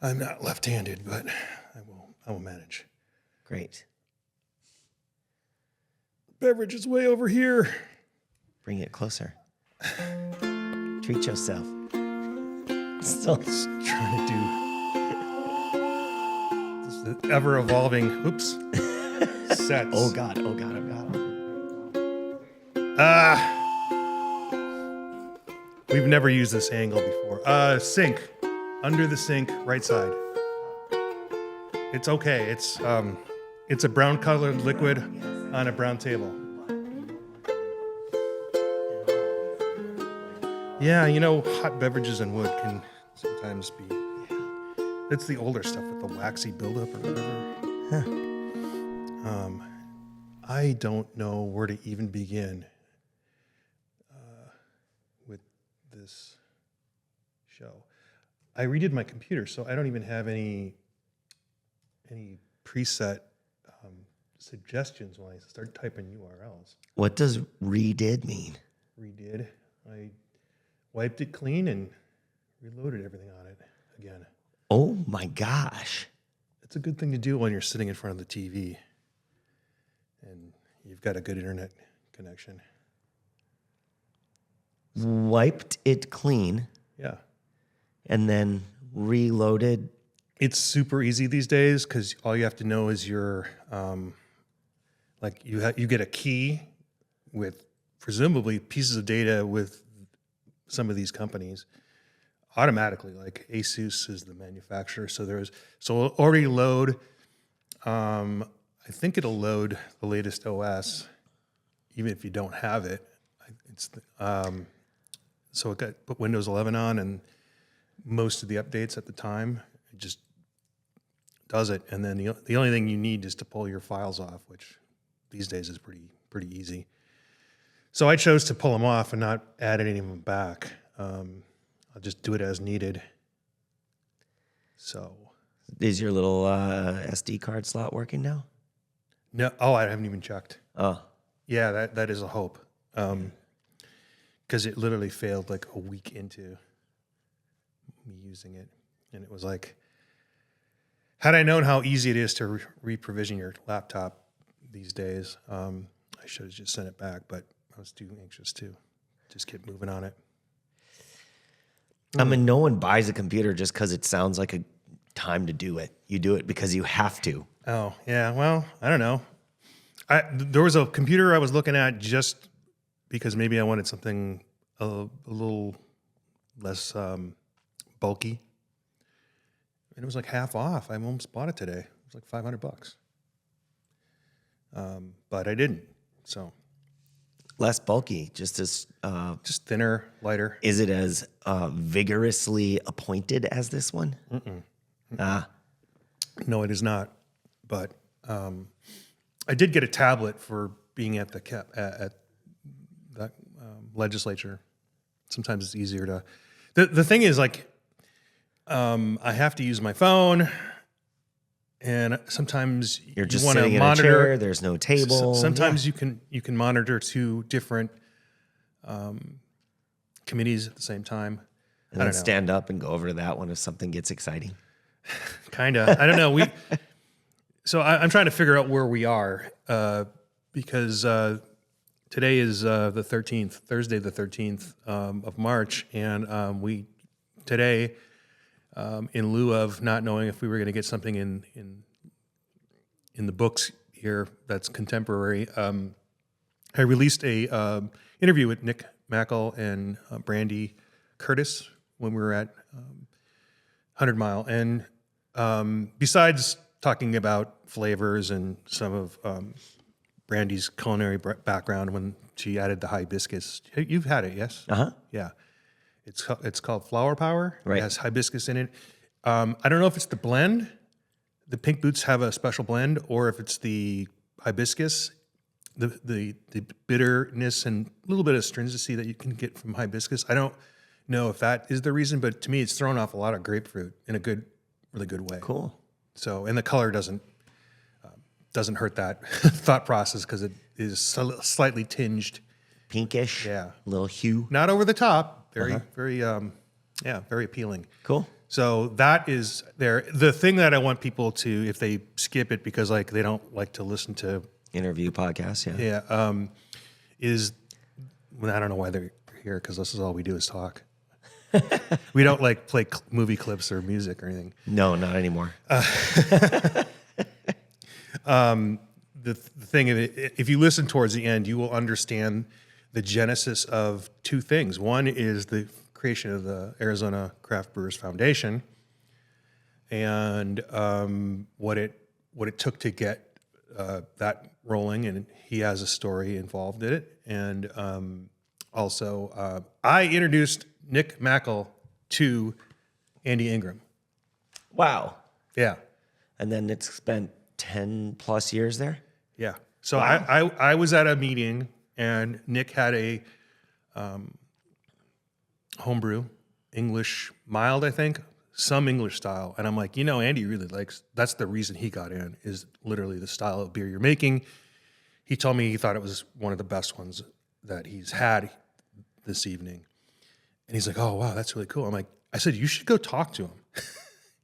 I'm not left-handed, but I will manage. Great. Beverage is way over here. Bring it closer. Treat yourself. Still Trying to do this ever-evolving, sets. Oh God. We've never used this angle before. Sink. Under the sink, right side. It's okay. It's a brown colored liquid on a brown table. Yeah, hot beverages and wood can sometimes be. It's the older stuff with the waxy buildup or whatever. I don't know where to even begin with this show. I redid my computer, so I don't even have any preset suggestions when I start typing URLs. What does redid mean? Redid. I wiped it clean and reloaded everything on it again. Oh my gosh. It's a good thing to do when you're sitting in front of the TV and you've got a good internet connection. Wiped it clean. Yeah. And then reloaded. It's super easy these days because all you have to know is your, you get a key with presumably pieces of data with some of these companies automatically. Like ASUS is the manufacturer, so it'll already load. I think it'll load the latest OS, even if you don't have it. So it put Windows 11 on and most of the updates at the time. It just does it, and then the only thing you need is to pull your files off, which these days is pretty easy. So I chose to pull them off and not add any of them back. I'll just do it as needed. So, is your little SD card slot working now? No, I haven't even checked. Oh, yeah, that is a hope, because it literally failed like a week into me using it, and it was like, had I known how easy it is to re-provision your laptop these days, I should have just sent it back, but I was too anxious to just get moving on it. I mean, no one buys a computer just because it sounds like a time to do it. You do it because you have to. Oh, yeah, well, I don't know. There was a computer I was looking at just because maybe I wanted something a little less bulky. And it was like half off. I almost bought it today. It was like $500. But I didn't. So Less bulky, just as just thinner, lighter. Is it as vigorously appointed as this one? No, it is not. But I did get a tablet for being at the legislature. Sometimes it's easier to. The thing is, like, I have to use my phone, and sometimes you're just want to sitting monitor. in a chair. There's no table. Sometimes you can monitor two different committees at the same time. And then stand up and go over to that one if something gets exciting. Kinda. I don't know. So I'm trying to figure out where we are because today is the 13th, Thursday the 13th of March, and today, in lieu of not knowing if we were going to get something in the books here that's contemporary, I released a interview with Nick Mackel and Brandy Curtis when we were at 100 Mile, and besides talking about flavors and some of Brandy's culinary background when she added the hibiscus. You've had it, yes? Uh-huh. Yeah. It's called Flower Power. Right. It has hibiscus in it. I don't know if it's the blend. The Pink Boots have a special blend, or if it's the hibiscus, the bitterness and a little bit of stringency that you can get from hibiscus. I don't know if that is the reason, but to me, it's thrown off a lot of grapefruit in a really good way. Cool. So, and the color doesn't hurt that thought process because it is slightly tinged. Pinkish. Yeah. Little hue. Not over the top. Very, very appealing. Cool. So that is there. The thing that I want people to, if they skip it because like they don't like to listen to, Interview podcast. Yeah. is, well, I don't know why they're here because this is all we do is talk. We don't like play movie clips or music or anything. No, not anymore. The thing of it, if you listen towards the end, you will understand the genesis of two things. One is the creation of the Arizona Craft Brewers Foundation, and what it took to get that rolling. And he has a story involved in it. And also, I introduced Nick Mackel to Andy Ingram. Wow. Yeah. And then it's spent 10 plus years there. Yeah. So I was at a meeting and Nick had a homebrew, English mild, I think, some English style. And I'm like, Andy really likes, that's the reason he got in, is literally the style of beer you're making. He told me he thought it was one of the best ones that he's had this evening. And he's like, oh, wow, that's really cool. I said, you should go talk to him.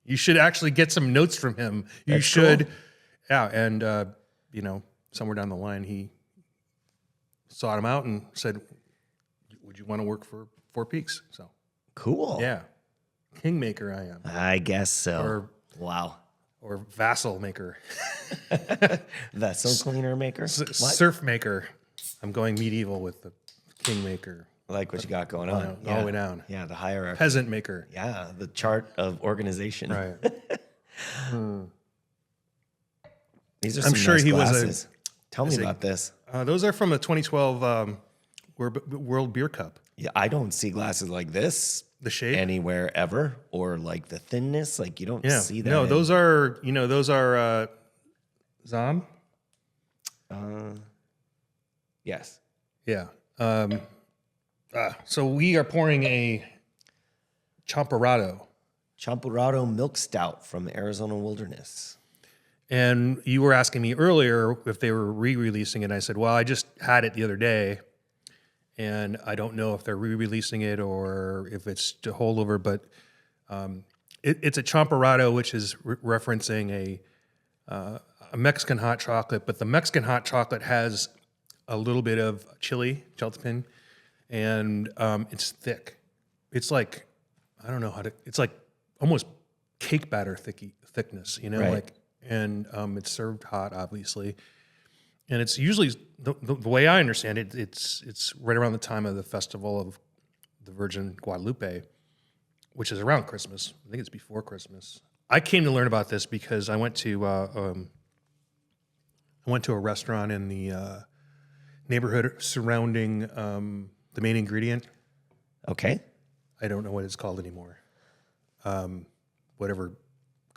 You should actually get some notes from him. You That's should. cool. Yeah. And, somewhere down the line, he sought him out and said, would you want to work for Four Peaks? So, Cool. yeah. Kingmaker I am. I guess so. Or- wow. Or vassal maker. Vessel cleaner maker. Surf maker. I'm going medieval with the Kingmaker. I like what you got going on. All the way down. Yeah, the hierarchy. Peasant maker. Yeah, the chart of organization. Right. These are I'm some sure nice he was a- glasses. Tell me about this. Those are from the 2012 World Beer Cup. Yeah, I don't see glasses like this The shape? anywhere ever, or like the thinness. Like you don't Yeah. see that. No, in- those are, Zom. Yes. Yeah. So we are pouring a Champurrado. Champurrado Milk Stout from Arizona Wilderness. And you were asking me earlier if they were re-releasing it. I said, well, I just had it the other day, and I don't know if they're re-releasing it or if it's to holdover, but it's a Champurrado, which is referencing a Mexican hot chocolate, but the Mexican hot chocolate has a little bit of chili, chaltepin, and it's thick. It's like, I don't know how to, it's like almost cake batter thickness, Right. and it's served hot, obviously. And it's usually, the way I understand it, it's right around the time of the festival of the Virgin Guadalupe, which is around Christmas. I think it's before Christmas. I came to learn about this because I went to a restaurant in the neighborhood surrounding the Main Ingredient. Okay. I don't know what it's called anymore. Whatever.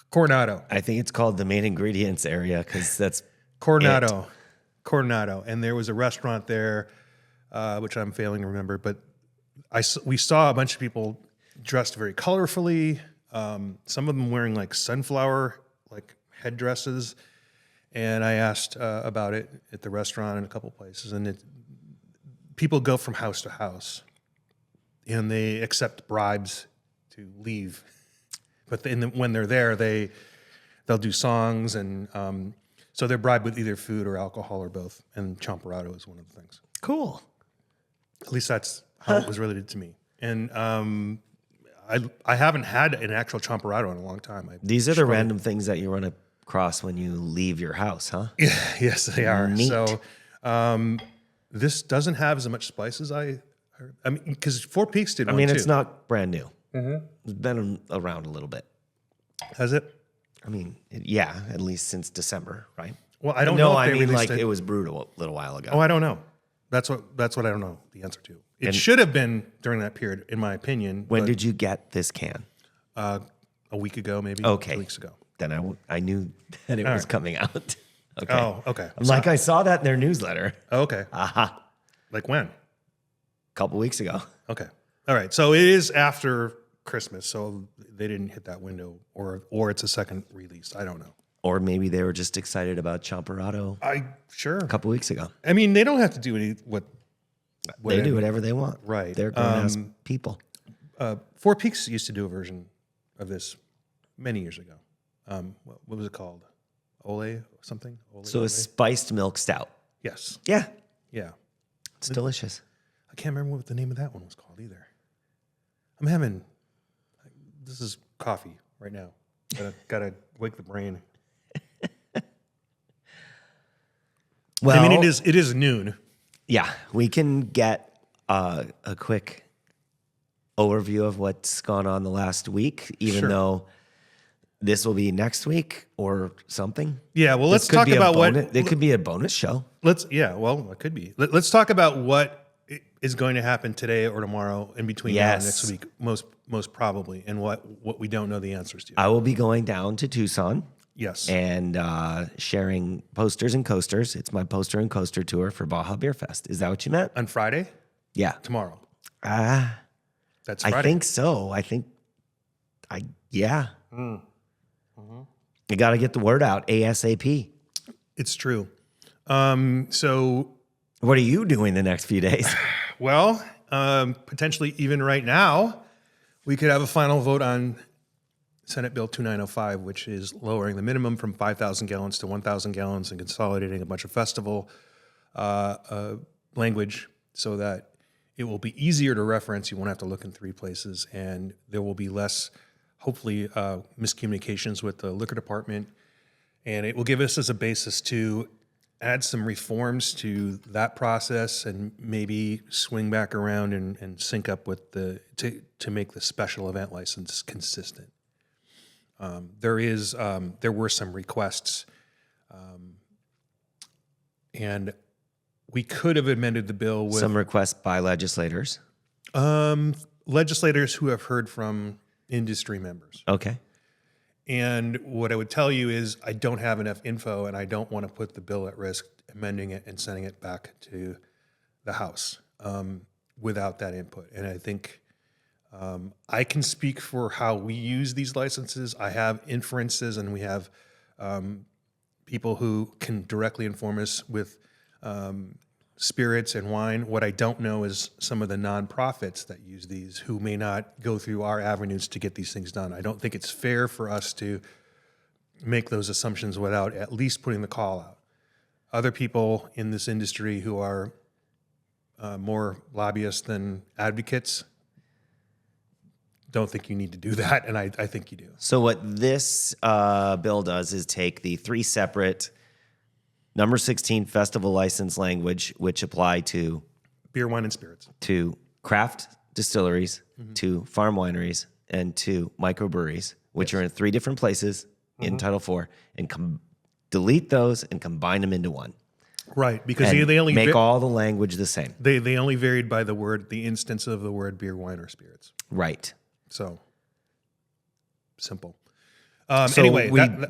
Coronado. I think it's called the main ingredients area because that's Coronado. And there was a restaurant there, which I'm failing to remember, but we saw a bunch of people dressed very colorfully. Some of them wearing like sunflower like headdresses. And I asked about it at the restaurant in a couple places, and people go from house to house, and they accept bribes to leave. But when they're there, they'll do songs, and so they're bribed with either food or alcohol or both. And Champurrado is one of the things. cool. At least that's how it was related to me. And I haven't had an actual Champurrado in a long time. These are the random things that you run across when you leave your house, huh? Yes, they are. Neat. So this doesn't have as much spice as I mean, because Four Peaks did I one mean, too. it's not brand new. It's been around a little bit. Has it? I mean, yeah, at least since December, right? Well, I don't know. No, If I they mean, released like it. it was brewed a little while ago. Oh, I don't know. That's what I don't know the answer to. It should have been during that period, in my opinion. When but, did you get this can? a week ago, maybe Okay. 2 weeks ago. Then I knew that it was coming out. Okay. Oh, okay. I'm like, I saw that in their newsletter Oh, okay. Aha. Like when? a couple weeks ago. Okay. All right. So it is after Christmas, so they didn't hit that window, or it's a second release. I don't know. Or maybe they were just excited about Champurrado Sure. a couple weeks ago. I mean, they don't have to do what They do whatever they want. Right. They're grown ass people. Four Peaks used to do a version of this many years ago. What was it called? Ole something? So Ole? a spiced milk stout. Yes. Yeah, Yeah. it's delicious. I can't remember what the name of that one was called either. This is coffee right now. Gotta wake the brain. Well, I mean, it is noon. yeah, we can get a quick overview of what's gone on the last week, even Sure. though this will be next week or something. Yeah. Well, let's This could talk be a about bonus, it could be a bonus show. Well, it could be. Let's talk about what is going to happen today or tomorrow in between now and Yes. next week, most probably, and what we don't know the answers to. I will be going down to Tucson Yes. and sharing posters and coasters. It's my poster and coaster tour for Baja Beer Fest. Is that what you meant? On Friday? Yeah. Tomorrow. That's I Friday. think so. Yeah. You got to get the word out ASAP. It's true. So, What are you doing the next few days? well, potentially even right now, we could have a final vote on Senate Bill 2905, which is lowering the minimum from 5,000 gallons to 1,000 gallons and consolidating a bunch of festival language so that it will be easier to reference. You won't have to look in three places, and there will be less, hopefully, miscommunications with the liquor department. And it will give us as a basis to add some reforms to that process and maybe swing back around and sync up with to make the special event license consistent. There were some requests, and we could have amended the bill with Some requests by legislators. legislators who have heard from industry members. Okay. And what I would tell you is I don't have enough info, and I don't want to put the bill at risk amending it and sending it back to the House without that input. And I think I can speak for how we use these licenses. I have inferences, and we have people who can directly inform us with spirits and wine. What I don't know is some of the nonprofits that use these who may not go through our avenues to get these things done. I don't think it's fair for us to make those assumptions without at least putting the call out. Other people in this industry who are more lobbyists than advocates don't think you need to do that, and I think you do. So what this bill does is take the three separate number 16 festival license language, which apply to Beer, wine, and spirits. craft distilleries, to farm wineries, and to microbreweries, which are in three different places in Title IV, and delete those and combine them into one. Right, because And they only make all the language the same. they only varied by the instance of the word beer, wine, or spirits. Right. So simple. So Anyway,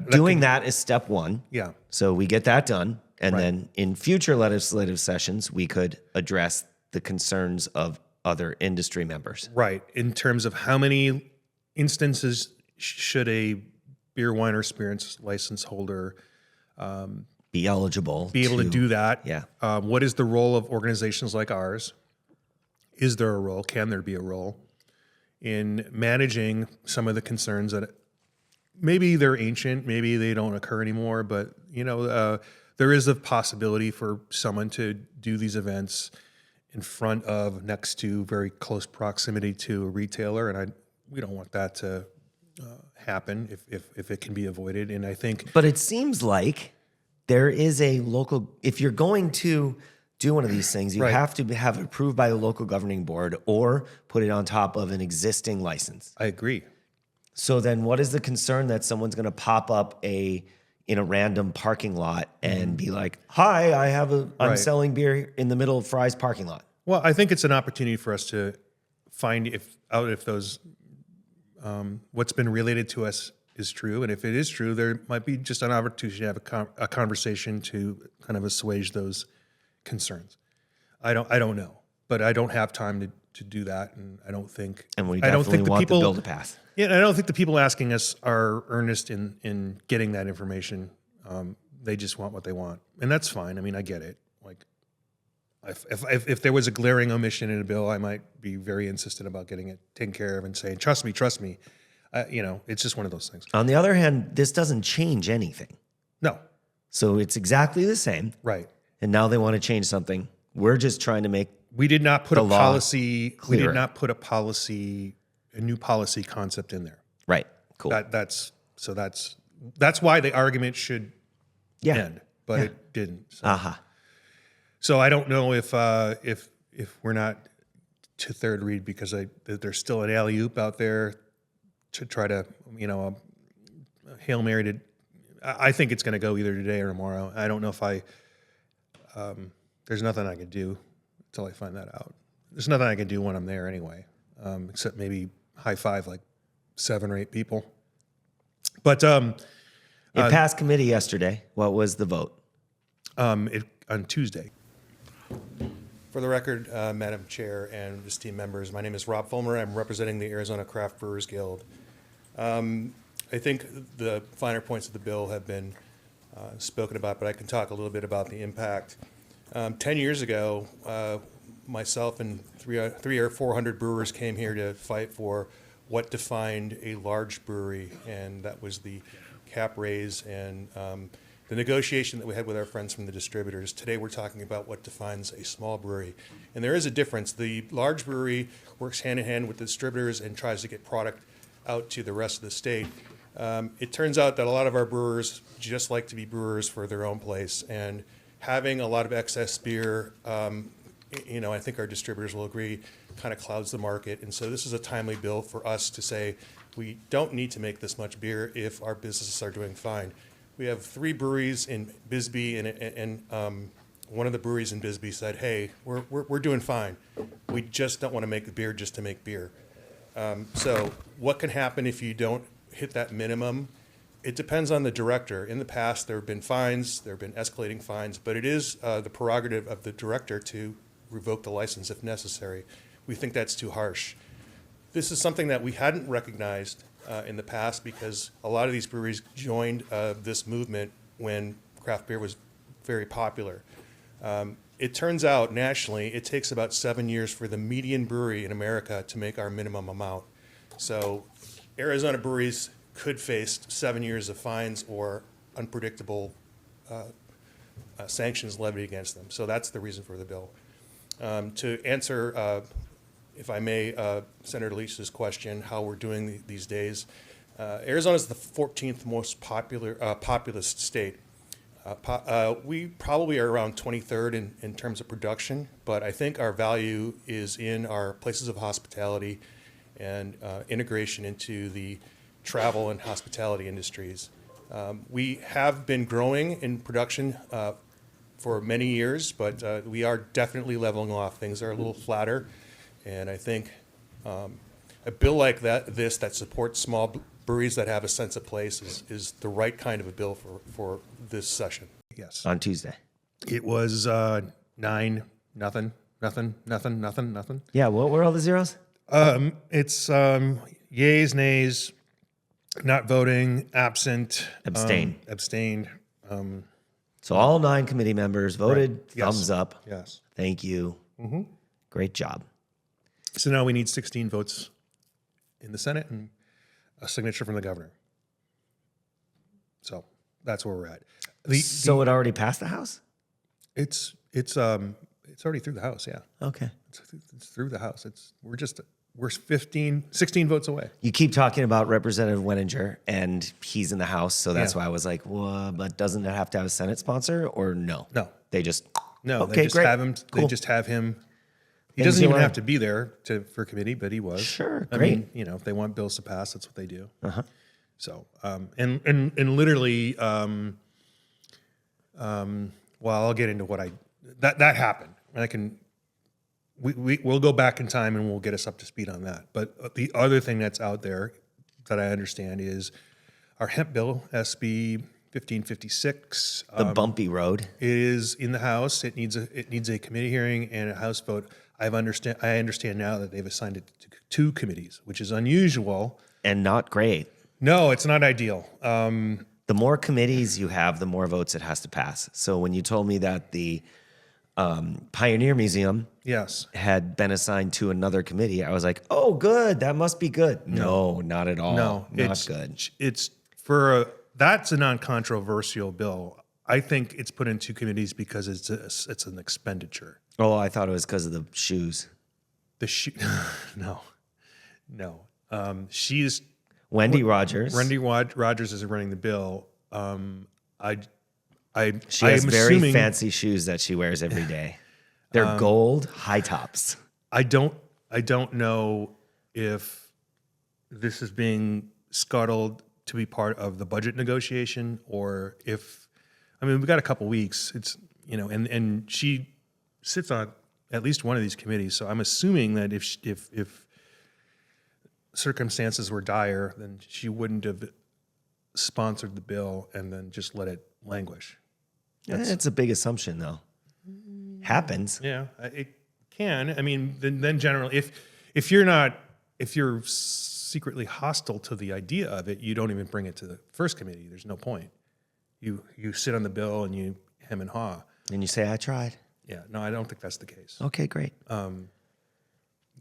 doing that is step one. yeah, So we get that done. And then in future legislative sessions, we could address the concerns of other industry members. right. In terms of how many instances should a beer, wine, or spirits license holder Be eligible. be able to do that? Yeah. What is the role of organizations like ours? Is there a role? Can there be a role in managing some of the concerns that maybe they're ancient, maybe they don't occur anymore, but there is a possibility for someone to do these events in front of, next to, very close proximity to a retailer, and we don't want that to happen if it can be avoided. And I think But it seems like there is a local, if you're going to do one of these things, you Right. have to have it approved by the local governing board or put it on top of an existing license. I agree. So then what is the concern that someone's going to pop up in a random parking lot and be like, hi, I'm Right. selling beer in the middle of Fry's parking lot. Well, I think it's an opportunity for us to find if those what's been related to us is true, and if it is true, there might be just an opportunity to have a conversation to kind of assuage those concerns. I don't know, but I don't have time to do that, and I don't think And we I don't definitely think the want people the bill to pass. Yeah, I don't think the people asking us are earnest in getting that information. They just want what they want, and that's fine. I mean, I get it. Like, if there was a glaring omission in a bill, I might be very insistent about getting it taken care of and saying, trust me. It's just one of those things. On the other hand, this doesn't change anything. No, So it's exactly the same. right. And now they want to change something. We're just trying to make We did not put a law policy. We clearer. did not put a new policy concept in there. right. Cool. That's why the argument should yeah. end, but it didn't. So. Aha. So I don't know if we're not to third read because there's still an alley-oop out there to try to, a Hail Mary to, I think it's going to go either today or tomorrow. I don't know if there's nothing I can do until I find that out. There's nothing I can do when I'm there anyway, except maybe high five like 7 or 8 people. But It passed committee yesterday. What was the vote? on Tuesday. For the record, Madam Chair and esteemed members, my name is Rob Fulmer. I'm representing the Arizona Craft Brewers Guild. I think the finer points of the bill have been spoken about, but I can talk a little bit about the impact. 10 years ago, myself and 300 or 400 brewers came here to fight for what defined a large brewery, and that was the cap raise and the negotiation that we had with our friends from the distributors. Today we're talking about what defines a small brewery. And there is a difference. The large brewery works hand in hand with the distributors and tries to get product out to the rest of the state. It turns out that a lot of our brewers just like to be brewers for their own place, and having a lot of excess beer, I think our distributors will agree, kind of clouds the market. And so this is a timely bill for us to say we don't need to make this much beer if our businesses are doing fine. We have 3 breweries in Bisbee, and one of the breweries in Bisbee said, "Hey, we're doing fine. We just don't want to make the beer just to make beer." So what can happen if you don't hit that minimum? It depends on the director. In the past, there have been fines, there have been escalating fines, but it is the prerogative of the director to revoke the license if necessary. We think that's too harsh. This is something that we hadn't recognized in the past because a lot of these breweries joined this movement when craft beer was very popular. It turns out nationally it takes about 7 years for the median brewery in America to make our minimum amount. So Arizona breweries could face 7 years of fines or unpredictable sanctions levied against them. So that's the reason for the bill. To answer, if I may, Senator Leach's question, how we're doing these days, Arizona is the 14th most populous state. We probably are around 23rd in terms of production, but I think our value is in our places of hospitality and integration into the travel and hospitality industries. We have been growing in production for many years, but we are definitely leveling off. Things are a little flatter, and I think a bill like this that supports small breweries that have a sense of place is the right kind of a bill for this session. Yes. On Tuesday. It was 9-0. Yeah, what were all the zeros? It's yays, nays, not voting, absent, Abstained. abstained. So all 9 committee members voted. Right. Yes. Thumbs up. Yes. Thank you. Great job. So now we need 16 votes in the Senate and a signature from the governor. So that's where we're at. So it already passed the House? It's already through the House. Yeah, Okay. it's through the House. We're 16 votes away. You keep talking about Representative Wenninger, and he's in the House, so that's Yeah. why I was like, well, but doesn't it have to have a Senate sponsor, or no? No. They just, No, okay, they just great. have him. They Cool. just have him. He And doesn't so even I- have to be there for committee, but he was. Sure, I great. mean, if they want bills to pass, that's what they do. Uh-huh. So, and literally, well, I'll get into what that happened. And we'll go back in time and we'll get us up to speed on that. But the other thing that's out there that I understand is our hemp bill, SB 1556. The bumpy road. Is in the House. It needs a committee hearing and a House vote. I understand now that they've assigned it to 2 committees, which is unusual. And not great. No, it's not ideal. The more committees you have, the more votes it has to pass. So when you told me that the Pioneer Museum Yes. had been assigned to another committee. I was like, oh, good. That must be good. No, not at all. No, not good. It's that's a non-controversial bill. I think it's put in two committees because it's an expenditure. Oh, I thought it was because of the shoes. The no, no. She's Wendy Rogers. Wendy Rogers is running the bill. I She has I'm very assuming, fancy shoes that she wears every day. They're gold high tops. I don't know if this is being scuttled to be part of the budget negotiation, or if, I mean, we've got a couple weeks. It's, and she sits on at least one of these committees, so I'm assuming that if circumstances were dire, then she wouldn't have sponsored the bill and then just let it languish. It's a big assumption, though. Happens. Yeah, it can. I mean, then generally, if you're secretly hostile to the idea of it, you don't even bring it to the first committee. There's no point. You sit on the bill and you hem and haw. And you say, I tried. Yeah, no, I don't think that's the case. Okay, great.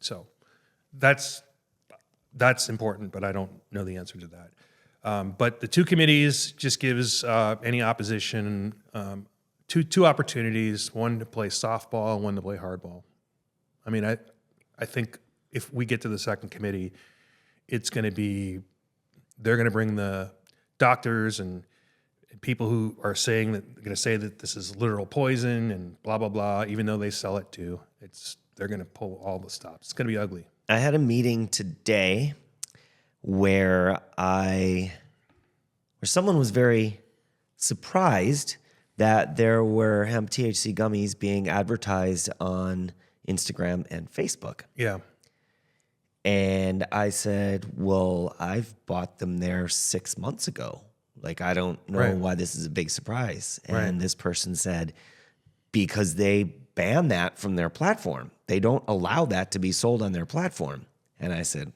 So that's important, but I don't know the answer to that. But the two committees just gives any opposition two opportunities: one to play softball and one to play hardball. I mean, I think if we get to the second committee, it's going to be, they're going to bring the doctors and people who are saying that, they're going to say that this is literal poison and blah blah blah. Even though they sell it too, they're going to pull all the stops. It's going to be ugly. I had a meeting today where someone was very surprised that there were hemp THC gummies being advertised on Instagram and Facebook. Yeah. And I said, well, I've bought them there 6 months ago. Like, I don't know why this is a big surprise. And this person said, because they ban that from their platform. They don't allow that to be sold on their platform. And I said,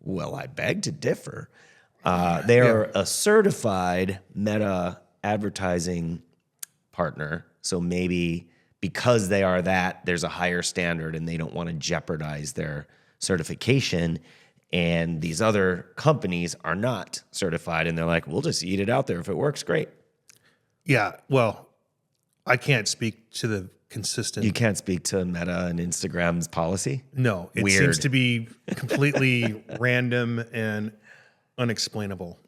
well, I beg to differ. They are a certified Meta advertising partner. So maybe because they are that, there's a higher standard and they don't want to jeopardize their certification. And these other companies are not certified. And they're like, we'll just eat it out there. If it works, great. Yeah. Well, I can't speak to the consistent. You can't speak to Meta and Instagram's policy? No, it Weird. seems to be completely random and unexplainable.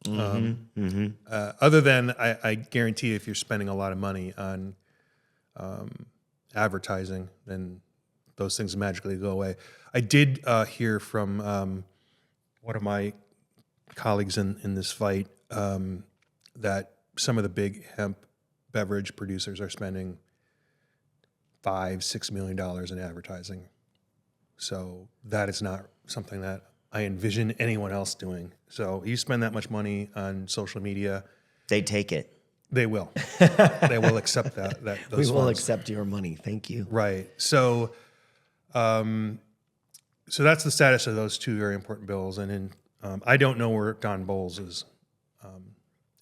Other than, I guarantee if you're spending a lot of money on advertising, then those things magically go away. I did hear from one of my colleagues in this fight that some of the big hemp beverage producers are spending $5-6 million in advertising. So that is not something that I envision anyone else doing. So you spend that much money on social media, They take it. they will. They will accept that. Those We will funds. accept your money. Thank you. Right. So, so that's the status of those two very important bills. And then I don't know where Don Bowles is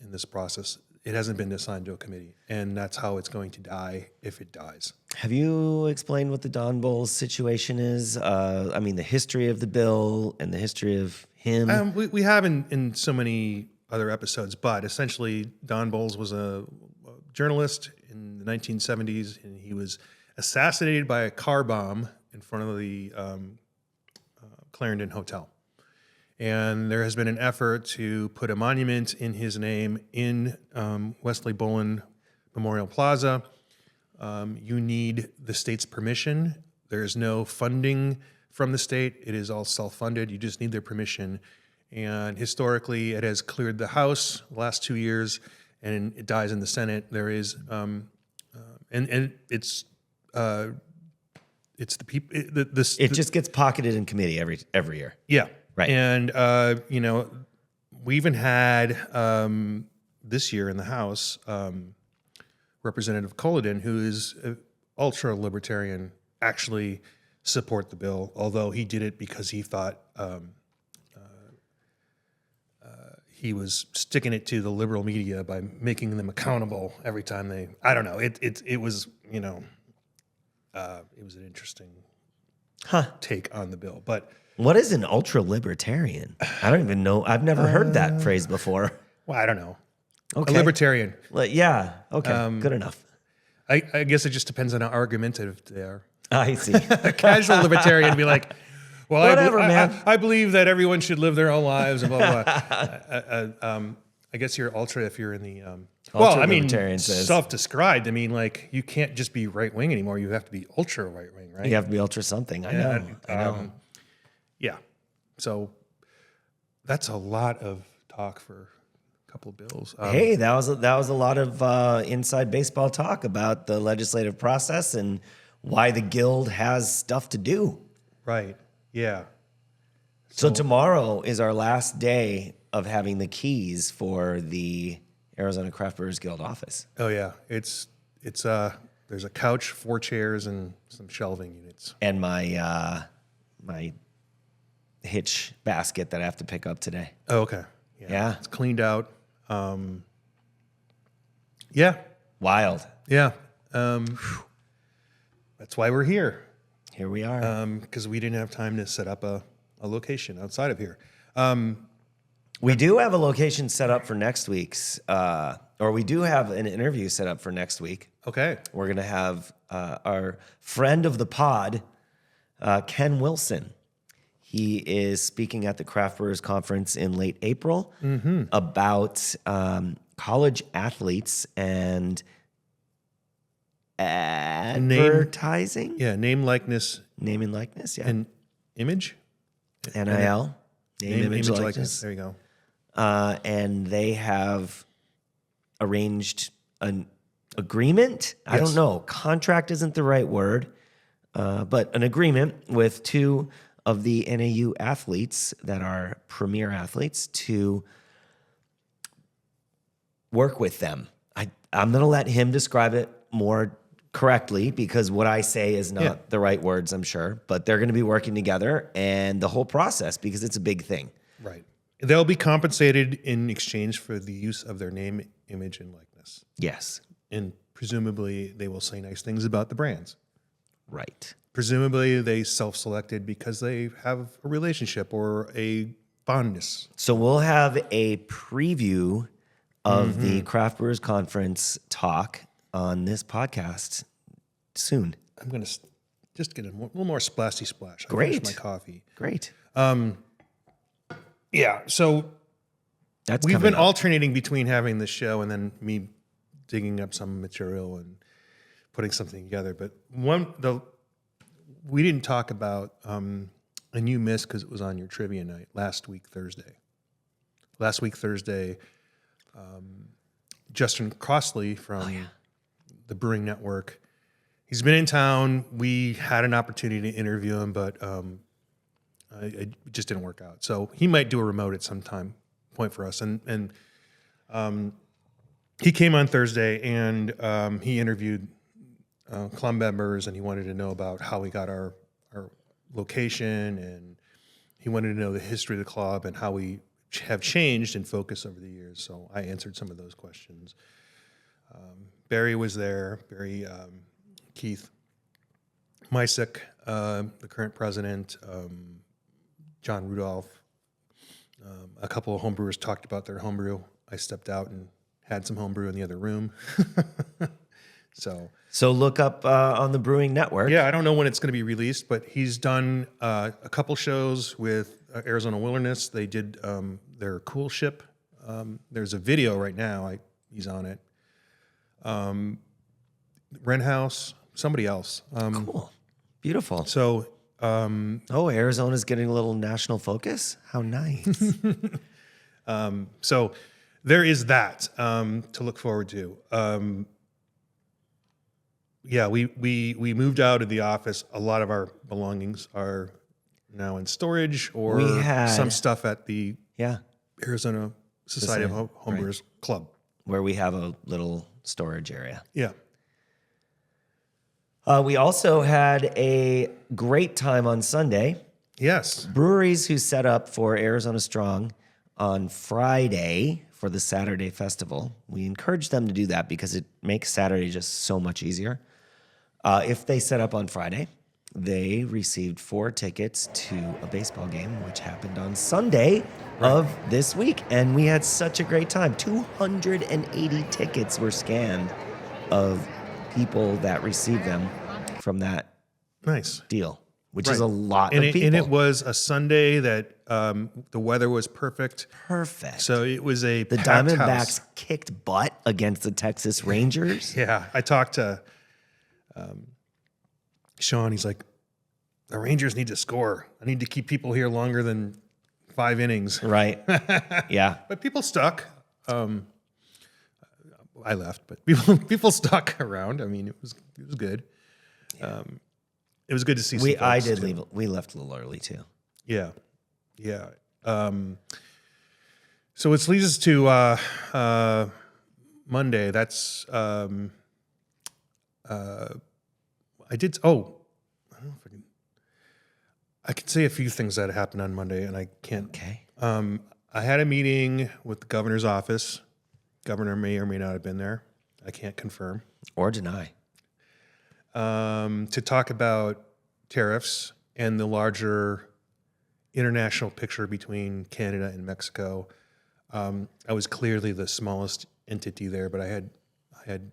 in this process. It hasn't been assigned to a committee, and that's how it's going to die if it dies. Have you explained what the Don Bowles situation is? I mean, the history of the bill and the history of him. We have in so many other episodes, but essentially Don Bowles was a journalist in the 1970s, and he was assassinated by a car bomb in front of the Clarendon Hotel. And there has been an effort to put a monument in his name in Wesley Bullen Memorial Plaza. You need the state's permission. There is no funding from the state. It is all self-funded. You just need their permission. And historically, it has cleared the House the last 2 years, and it dies in the Senate. There is, and it's the people. It just gets pocketed in committee every year. Yeah. Right. And, we even had this year in the House, Representative Culloden, who is ultra libertarian, actually support the bill, although he did it because he thought he was sticking it to the liberal media by making them accountable every time they, I don't know. It was, it was an interesting Huh. take on the bill. But What is an ultra libertarian? I don't even know. I've never heard that phrase before. well, I don't know. Okay. A libertarian. Yeah. Okay. Good enough. I guess it just depends on how argumentative they are. I see. A casual libertarian would be like, well, Whatever, man. I believe that everyone should live their own lives and blah, blah, blah. I guess you're ultra if you're in the, well, I mean, Ultra-libertarian says- self-described. I mean, like, you can't just be right-wing anymore. You have to be ultra right-wing, right? You have to be ultra something. I know. I know. Yeah. So that's a lot of talk for a couple of bills. Hey, that was a lot of inside baseball talk about the legislative process and why the guild has stuff to do. Right. Yeah. So tomorrow is our last day of having the keys for the Arizona Craft Brewers Guild office. Oh yeah. It's there's a couch, 4 chairs, and some shelving units. And my my hitch basket that I have to pick up today. Oh, okay. Yeah. It's cleaned out. Yeah. Wild. Yeah. That's why we're here. Here we are. Because we didn't have time to set up a location outside of here. We do have a location set up for next week's, or we do have an interview set up for next week. Okay. We're going to have our friend of the pod, Ken Wilson. He is speaking at the Craft Brewers Conference in late April about college athletes and advertising. Yeah. Name, likeness, Name and likeness, yeah. and image. NIL. Name, image, likeness. There you go. And they have arranged an agreement. I don't know. Contract isn't the right word, but an agreement with 2 of the NAU athletes that are premier athletes to work with them. I'm going to let him describe it more correctly because what I say is not the right words, I'm sure. But they're going to be working together and the whole process because it's a big thing. Right. They'll be compensated in exchange for the use of their name, image, and likeness. Yes. And presumably they will say nice things about the brands. Right. Presumably they self-selected because they have a relationship or a fondness. So we'll have a preview of the Craft Brewers Conference talk on this podcast soon. I'm going to just get a little more splashy splash. I Great. finished my coffee. Great. Yeah. So That's we've coming been up. alternating between having the show and then me digging up some material and putting something together. But we didn't talk about, and you missed because it was on your trivia night last week, Thursday. Justin Crossley from the Brewing Network. He's been in town. We had an opportunity to interview him, but it just didn't work out. So he might do a remote at some point for us. And he came on Thursday and he interviewed club members, and he wanted to know about how we got our location, and he wanted to know the history of the club and how we have changed and focused over the years. So I answered some of those questions. Barry was there. Keith Mysick, the current president, John Rudolph. A couple of homebrewers talked about their homebrew. I stepped out and had some homebrew in the other room. So look up on the Brewing Network. Yeah, I don't know when it's going to be released, but he's done a couple shows with Arizona Wilderness. They did their Cool Ship. There's a video right now. He's on it. Wren House, somebody else. Cool. Beautiful. So, Arizona's getting a little national focus? How nice. so there is that to look forward to. Yeah, we moved out of the office. A lot of our belongings are now in storage, or We had- some stuff at the Yeah. Arizona Society of Homebrewers Club. Where we have a little storage area. Yeah. We also had a great time on Sunday. Yes. Breweries who set up for Arizona Strong on Friday for the Saturday festival. We encourage them to do that because it makes Saturday just so much easier. If they set up on Friday, they received 4 tickets to a baseball game, which happened on Sunday of this week. And we had such a great time. 280 tickets were scanned of people that received them from that Nice. deal, which is a lot And of people. and it was a Sunday that the weather was perfect. Perfect. So it was a The packed Diamondbacks house. kicked butt against the Texas Rangers. Yeah, I talked to Sean. He's like, the Rangers need to score. I need to keep people here longer than 5 innings. Right. Yeah. But people stuck. I left, but people stuck around. I mean, it was good. It was good to see. Some I folks, did too. leave. We left a little early too. Yeah, yeah. So which leads us to Monday. That's I did. Oh, I don't know if I can. I could say a few things that happened on Monday, and I can't. Okay. I had a meeting with the governor's office. Governor may or may not have been there. I can't confirm. Or deny. To talk about tariffs and the larger international picture between Canada and Mexico. I was clearly the smallest entity there, but I had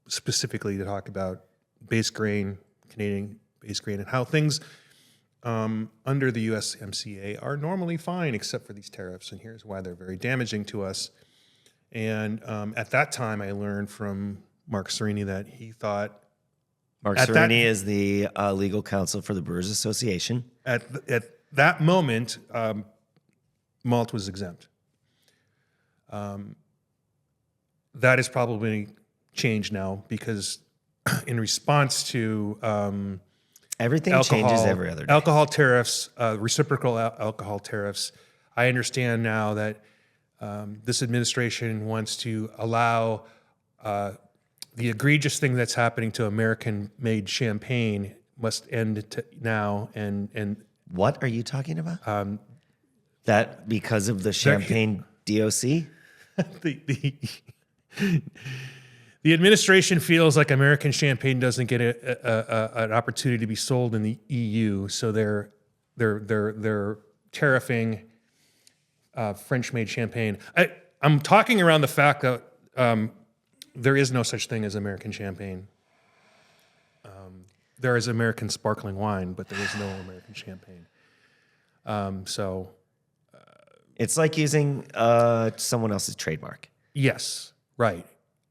specifically to talk about base grain, Canadian base grain, and how things under the USMCA are normally fine except for these tariffs, and here's why they're very damaging to us. And at that time, I learned from Mark Serini that he thought Mark At that- Serini is the legal counsel for the Brewers Association. at that moment, malt was exempt. That has probably changed now because in response to Everything changes every other day. alcohol tariffs, reciprocal alcohol tariffs, I understand now that this administration wants to allow the egregious thing that's happening to American-made champagne must end now, and What are you talking about? That because of the Champagne DOC? the the administration feels like American champagne doesn't get an opportunity to be sold in the EU, so they're tariffing French-made champagne. I'm talking around the fact that there is no such thing as American champagne. There is American sparkling wine, but there is no American champagne. So It's like using someone else's trademark. yes, right.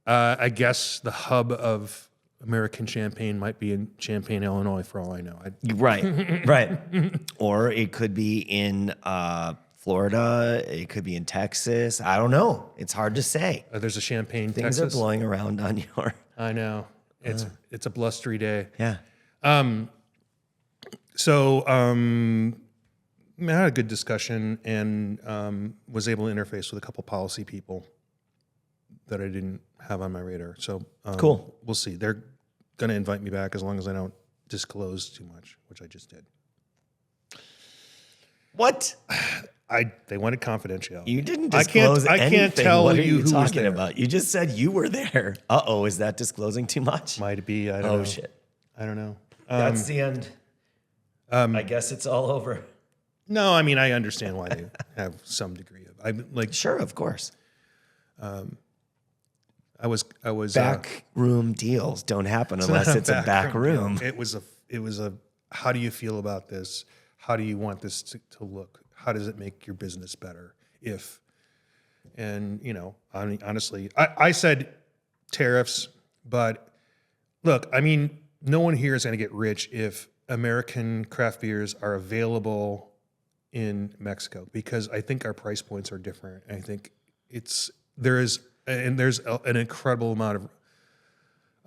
I guess the hub of American champagne might be in Champaign, Illinois, for all I know. Right, right. Or it could be in Florida. It could be in Texas. I don't know. It's hard to say. There's a Champagne, Things Texas. are blowing around on your. I know. It's a blustery day. Yeah. So I had a good discussion and was able to interface with a couple policy people that I didn't have on my radar. So Cool. We'll see. They're going to invite me back as long as I don't disclose too much, which I just did. What? They wanted confidentiality. You didn't I can't- disclose I can't anything. tell what are you you who was talking there. about? You just said you were there. Uh-oh, is that disclosing too much? Might be. I don't know. Oh, shit. I don't know. That's the end. I guess it's all over. No, I mean, I understand why they have some degree of. I like. Sure, of course. I was. Back room deals don't happen unless it's a back room. It was a. How do you feel about this? How do you want this to look? How does it make your business better? And I mean, honestly, I said tariffs, but look, I mean, no one here is going to get rich if American craft beers are available in Mexico because I think our price points are different. I think there's an incredible amount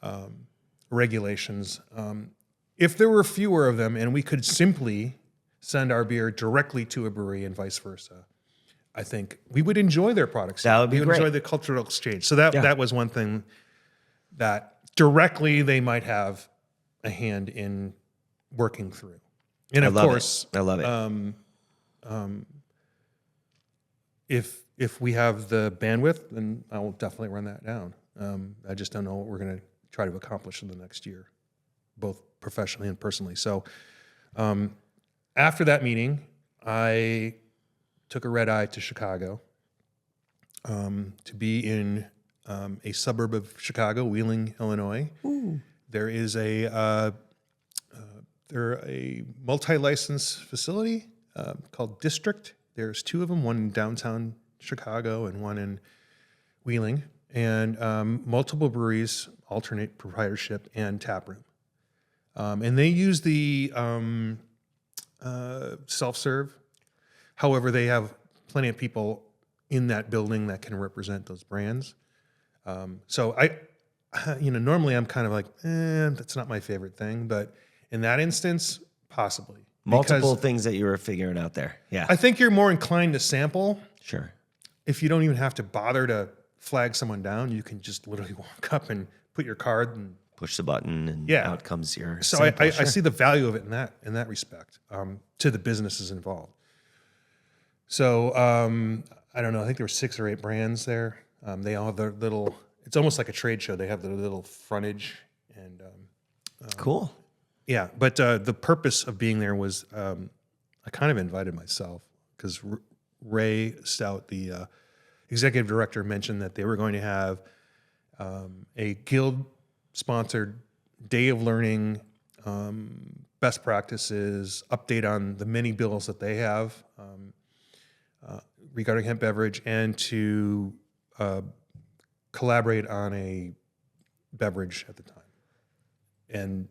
of regulations. If there were fewer of them and we could simply send our beer directly to a brewery and vice versa, I think we would enjoy their products. That would be we great. enjoy the cultural exchange. So that was one thing that directly they might have a hand in working through. And of course, I love it. if we have the bandwidth, then I will definitely run that down. I just don't know what we're going to try to accomplish in the next year, both professionally and personally. So after that meeting, I took a red eye to Chicago to be in a suburb of Chicago, Wheeling, Illinois. Ooh. There is a multi-license facility called District. There's two of them, one in downtown Chicago and one in Wheeling, and multiple breweries alternate proprietorship and taproom. And they use the self-serve. However, they have plenty of people in that building that can represent those brands. So normally I'm kind of like, that's not my favorite thing, but in that instance, possibly. Multiple Because things that you were figuring out there. Yeah, I think you're more inclined to sample sure. if you don't even have to bother to flag someone down. You can just literally walk up and put your card and Push the button and Yeah. out comes your so sample. I Sure. see the value of it in that respect to the businesses involved. So I don't know. I think there were 6 or 8 brands there. They all have their little. It's almost like a trade show. They have their little frontage and Cool. yeah. But the purpose of being there was I kind of invited myself because Ray Stout, the executive director, mentioned that they were going to have a guild-sponsored day of learning, best practices, update on the many bills that they have regarding hemp beverage, and to collaborate on a beverage at the time. And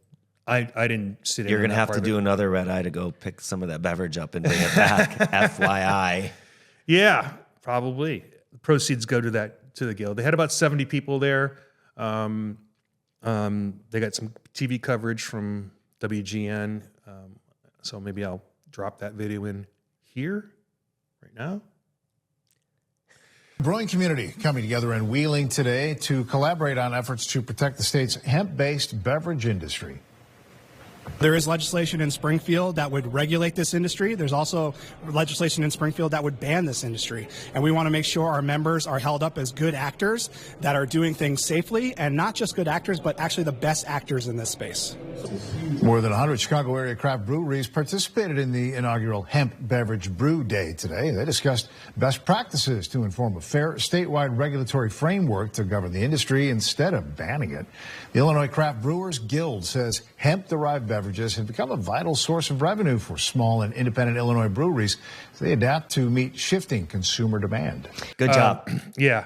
I didn't sit in. You're on going to that have part to of it. do another red eye to go pick some of that beverage up and bring it back. FYI. Yeah, probably. The proceeds go to the guild. They had about 70 people there. They got some TV coverage from WGN. So maybe I'll drop that video in here right now. Brewing community coming together in Wheeling today to collaborate on efforts to protect the state's hemp-based beverage industry. There is legislation in Springfield that would regulate this industry. There's also legislation in Springfield that would ban this industry. And we want to make sure our members are held up as good actors that are doing things safely, and not just good actors, but actually the best actors in this space. More than 100 Chicago area craft breweries participated in the inaugural Hemp Beverage Brew Day today. They discussed best practices to inform a fair statewide regulatory framework to govern the industry instead of banning it. The Illinois Craft Brewers Guild says hemp-derived beverages have become a vital source of revenue for small and independent Illinois breweries as they adapt to meet shifting consumer demand. Good job. Yeah.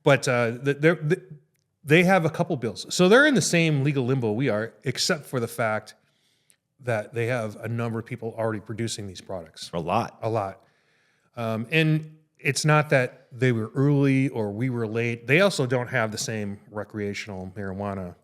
But they have a couple bills. So they're in the same legal limbo we are, except for the fact that they have a number of people already producing these products. A lot. A lot. And it's not that they were early or we were late. They also don't have the same recreational marijuana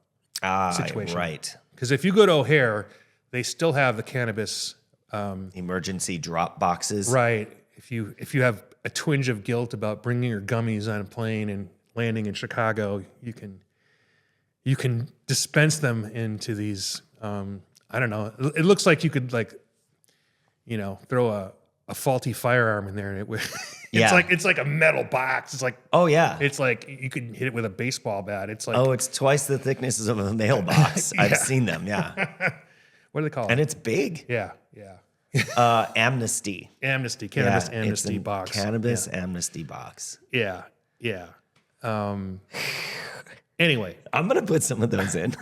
situation. Right. Because if you go to O'Hare, they still have the cannabis. Emergency drop boxes. Right. If you have a twinge of guilt about bringing your gummies on a plane and landing in Chicago, you can dispense them into these. I don't know. It looks like you could throw a faulty firearm in there, and it would. Yeah. It's like a metal box. It's like Oh, yeah. it's like you could hit it with a baseball bat. It's like Oh, it's twice the thickness of a mailbox. Yeah. I've seen them, yeah. what do they call And it? it's big. Yeah. Amnesty. Amnesty, cannabis Yeah, amnesty it's a box. Cannabis amnesty box. Yeah. Anyway, I'm going to put some of those in.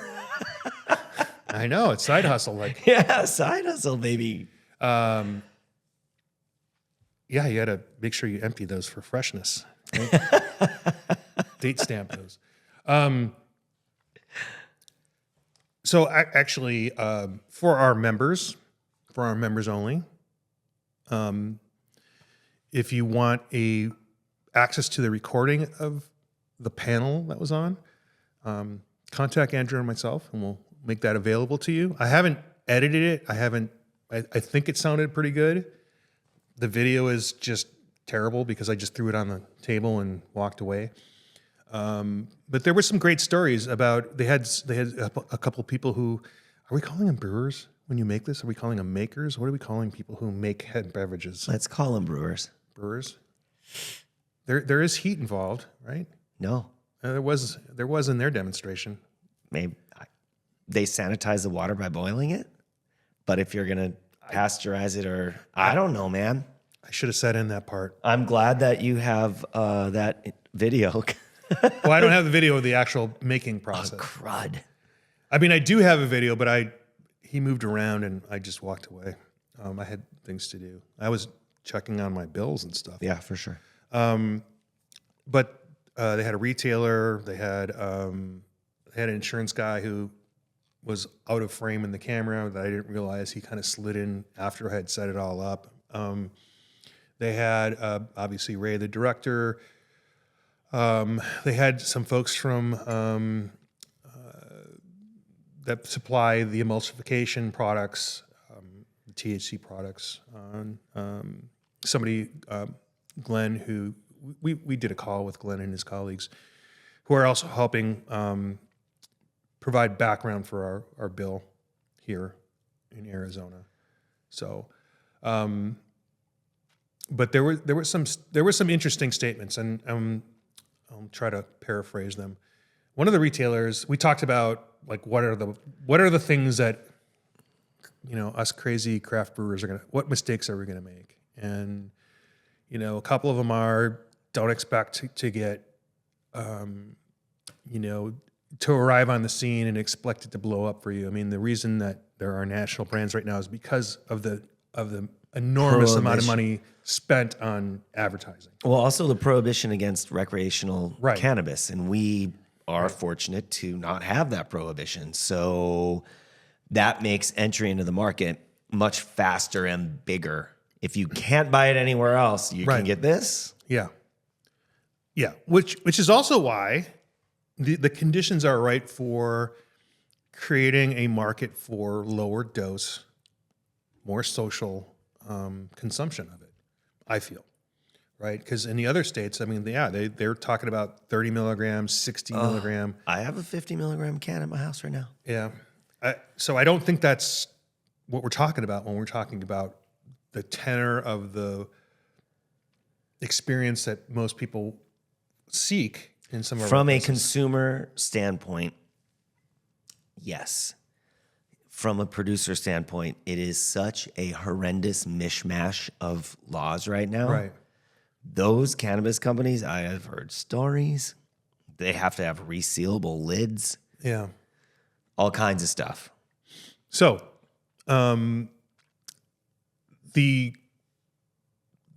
I know it's side hustle. Like, Yeah, side hustle, baby. yeah, you got to make sure you empty those for freshness. Right? Date stamp those. So actually, for our members only, if you want access to the recording of the panel that was on, contact Andrew and myself, and we'll make that available to you. I haven't edited it. I think it sounded pretty good. The video is just terrible because I just threw it on the table and walked away. But there were some great stories about, they had a couple of people who, are we calling them brewers when you make this? Are we calling them makers? What are we calling people who make head beverages? Let's call them brewers. Brewers? There is heat involved, right? No. There was in their demonstration. Maybe they sanitize the water by boiling it, but if you're gonna pasteurize it, or I don't know, man. I should have said in that part. I'm glad that you have that video. Well, I don't have the video of the actual making process. Crud. I mean, I do have a video, but he moved around and I just walked away. I had things to do. I was checking on my bills and stuff. Yeah, for sure. But they had a retailer. They had an insurance guy who was out of frame in the camera that I didn't realize. He kind of slid in after I had set it all up. They had obviously Ray, the director. They had some folks from that supply the emulsification products, the THC products. Somebody, Glenn, who we did a call with Glenn and his colleagues, who are also helping provide background for our bill here in Arizona. So, but there were some interesting statements, and I'll try to paraphrase them. One of the retailers, we talked about like what are the things that us crazy craft brewers what mistakes are we gonna make? And a couple of them are don't expect to get to arrive on the scene and expect it to blow up for you. I mean, the reason that there are national brands right now is because of the enormous amount of money spent on advertising. Well, also the prohibition against recreational Right. cannabis, and we are fortunate to not have that prohibition. So that makes entry into the market much faster and bigger. If you can't buy it anywhere else, you Right. can get this. Yeah. Yeah. Which is also why the conditions are right for creating a market for lower dose, more social consumption of it, I feel. Right? Because in the other states, I mean, they're talking about 30 milligrams, 60 milligram. I have a 50 milligram can at my house right now. Yeah. So I don't think that's what we're talking about when we're talking about the tenor of the experience that most people seek in some of our From a places. consumer standpoint, yes. From a producer standpoint, it is such a horrendous mishmash of laws right now. Right. Those cannabis companies, I have heard stories. They have to have resealable lids, Yeah. all kinds of stuff. So, the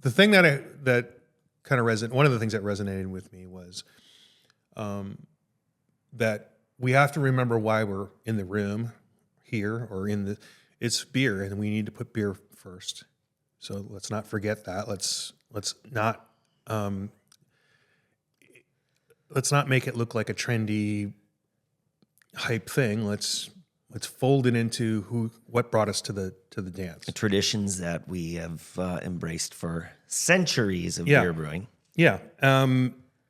thing that kind of one of the things that resonated with me was that we have to remember why we're in the room here or it's beer, and we need to put beer first. So let's not forget that. Let's not make it look like a trendy hype thing. Let's fold it into what brought us to the dance. Traditions that we have embraced for centuries of Yeah. beer brewing. Yeah.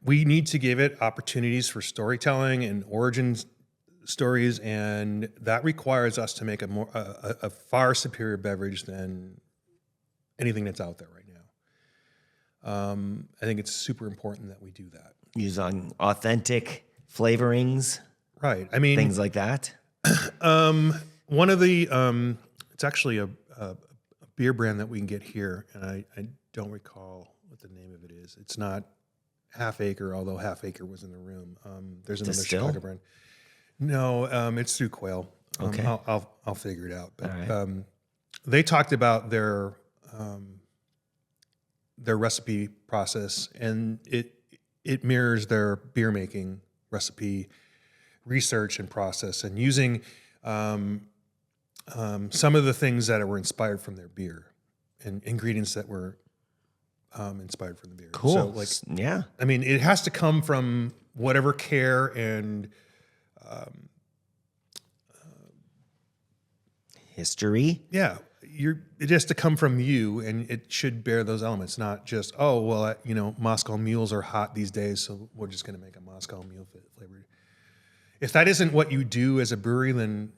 We need to give it opportunities for storytelling and origin stories, and that requires us to make a far superior beverage than anything that's out there right now. I think it's super important that we do that. Using authentic flavorings, Right. I mean, things like that. one of the it's actually a beer brand that we can get here, and I don't recall what the name of it is. It's not Half Acre, although Half Acre was in the room. There's another Distill? Chicago brand. No, it's through Quail. Okay. I'll figure it out. But All right. they talked about their recipe process, and it mirrors their beer making recipe research and process, and using some of the things that were inspired from their beer and ingredients that were inspired from the beer. Cool. So, like, yeah. I mean, it has to come from whatever care and History. yeah, it has to come from you, and it should bear those elements, not just, oh, well, Moscow mules are hot these days, so we're just going to make a Moscow mule flavored. If that isn't what you do as a brewery, then,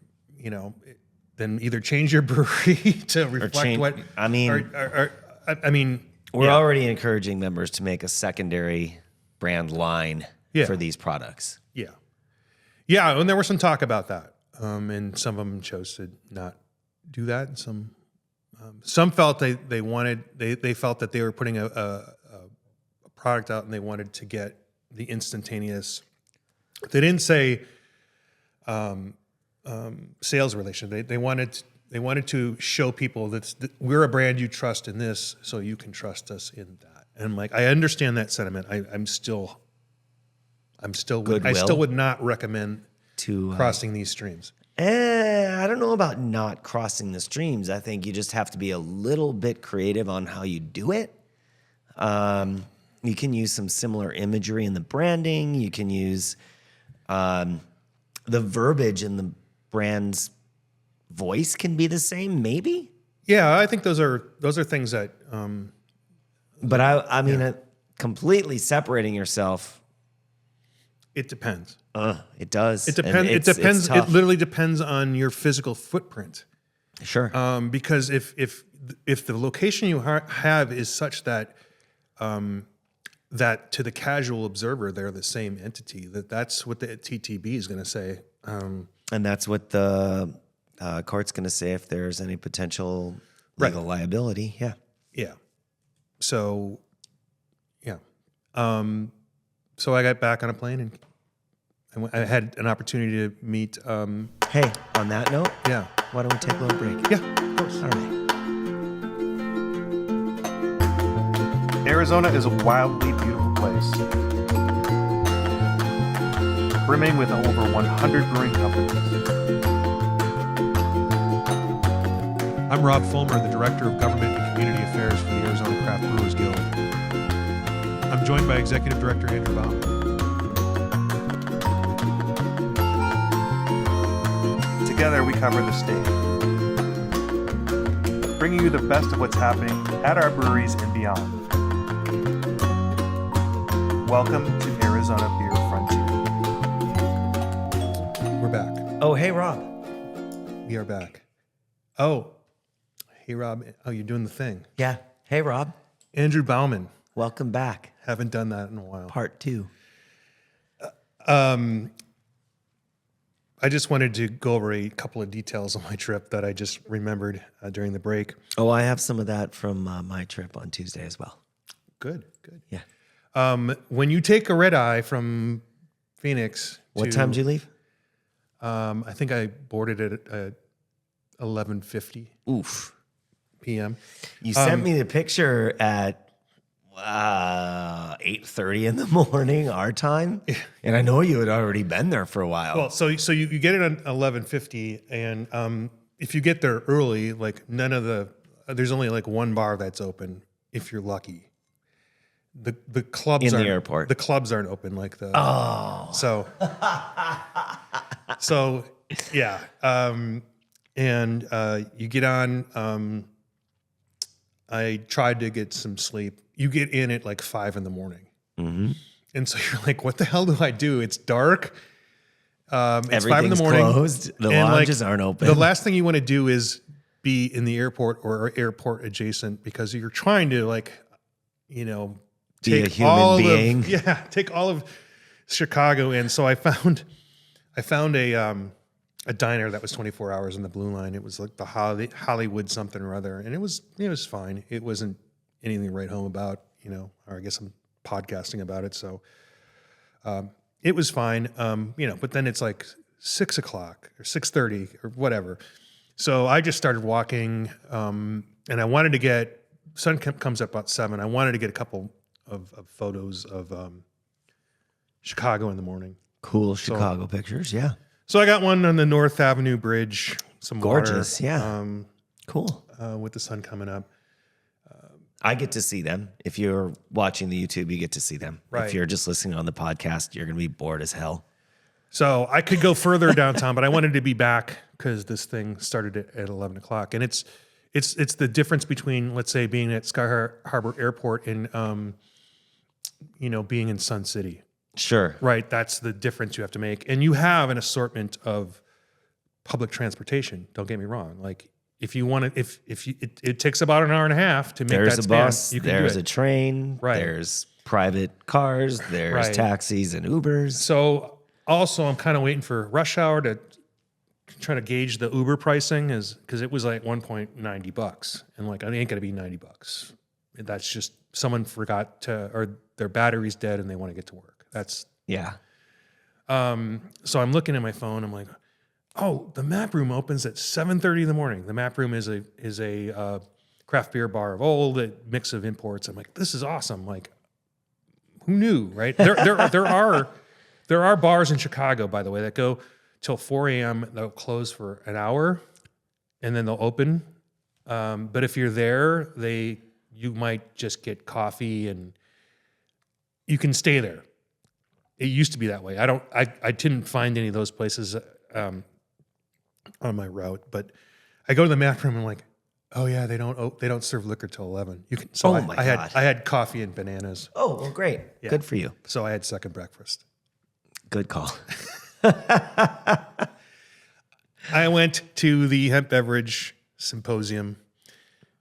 then either change your brewery to reflect change- what, I mean- I mean, We're yeah, already encouraging members to make a secondary brand line Yeah. for these products. Yeah. Yeah, and there was some talk about that. And some of them chose to not do that. And some felt they felt that they were putting a product out and they wanted to get the instantaneous. They didn't say sales relation. They wanted to show people that we're a brand you trust in this, so you can trust us in that. And I'm like, I understand that sentiment. I still would not recommend To crossing these streams. I don't know about not crossing the streams. I think you just have to be a little bit creative on how you do it. You can use some similar imagery in the branding. You can use the verbiage in the brand's voice can be the same, maybe. Yeah, I think those are things that. But I mean, completely separating yourself. It depends. It does. It And depends. It it's depends. It tough. literally depends on your physical footprint. Sure. Because if the location you have is such that that to the casual observer they're the same entity, that's what the TTB is going to say. And that's what the court's going to say if there's any potential legal liability. Yeah. Yeah. So, yeah. So I got back on a plane and I had an opportunity to meet. Hey, on that note, Yeah. why don't we take a little break? Yeah. Of course. All right. Arizona is a wildly beautiful place. Brimming with over 100 brewing companies. I'm Rob Fulmer, the Director of Government and Community Affairs for the Arizona Craft Brewers Guild. I'm joined by Executive Director Andrew Bauman. Together we cover the state, bringing you the best of what's happening at our breweries and beyond. Welcome to Arizona Beer Frontier. We're back. Oh, hey, Rob. We are back. Oh, hey, Rob. Oh, you're doing the thing. Yeah. Hey, Rob. Andrew Bauman. Welcome back. Haven't done that in a while. Part 2. I just wanted to go over a couple of details on my trip that I just remembered during the break. Oh, I have some of that from my trip on Tuesday as well. Good, good. Yeah. When you take a red eye from Phoenix, What time did you leave? I think I boarded it at 11:50 Oof. p.m. You sent me the picture at 8:30 in the morning, our time. And I know you had already been there for a while. Well, so you get it on 11:50, and if you get there early, like there's only like one bar that's open if you're lucky. The clubs In the aren't- airport. The clubs aren't open like the so yeah. And you get on. I tried to get some sleep. You get in at like 5 a.m. Mm-hmm. And so you're like, what the hell do I do? It's dark. It's 5 Everything's a.m. closed. The and, lounges aren't open. The last thing you want to do is be in the airport or airport adjacent because you're trying to Be a take human all being. take all of Chicago in. So I found a diner that was 24 hours in the Blue Line. It was like the Hollywood something or other, and it was fine. It wasn't anything to write home about, or I guess I'm podcasting about it. So it was fine, but then it's like 6 o'clock or 6:30 or whatever. So I just started walking, and I wanted to get, sun comes up about 7. I wanted to get a couple of photos of Chicago in the morning. Cool Chicago pictures. Yeah. So I got one on the North Avenue Bridge, some Gorgeous, water, yeah. Cool. with the sun coming up. I get to see them. If you're watching the YouTube, you get to see them. Right. If you're just listening on the podcast, you're going to be bored as hell. So I could go further downtown, but I wanted to be back because this thing started at 11 o'clock. And it's the difference between, let's say, being at Sky Harbor Airport and, being in Sun City. Sure. Right. That's the difference you have to make. And you have an assortment of public transportation. Don't get me wrong. Like if you want to, it takes about an hour and a half to make There's that a span. bus. You can There's do a it. train. Right. There's private cars, there's Right. taxis and Ubers. So also, I'm kind of waiting for rush hour to try to gauge the Uber pricing, is because it was like $1.90, and like it ain't gonna be $90. That's just someone forgot to, or their battery's dead and they want to get to work. That's Yeah. so I'm looking at my phone. I'm like, oh, the Map Room opens at 7:30 in the morning. The Map Room is a craft beer bar of old, a mix of imports. I'm like, this is awesome. Like, who knew, right? There are bars in Chicago, by the way, that go till 4 a.m. They'll close for an hour, and then they'll open. But if you're there, you might just get coffee, and you can stay there. It used to be that way. I didn't find any of those places on my route, but I go to the Map Room and I'm like, oh yeah, they don't serve liquor till 11. You can. So Oh my God. I had coffee and bananas. Oh, well, great. Good for you. So I had second breakfast. Good call. I went to the hemp beverage symposium,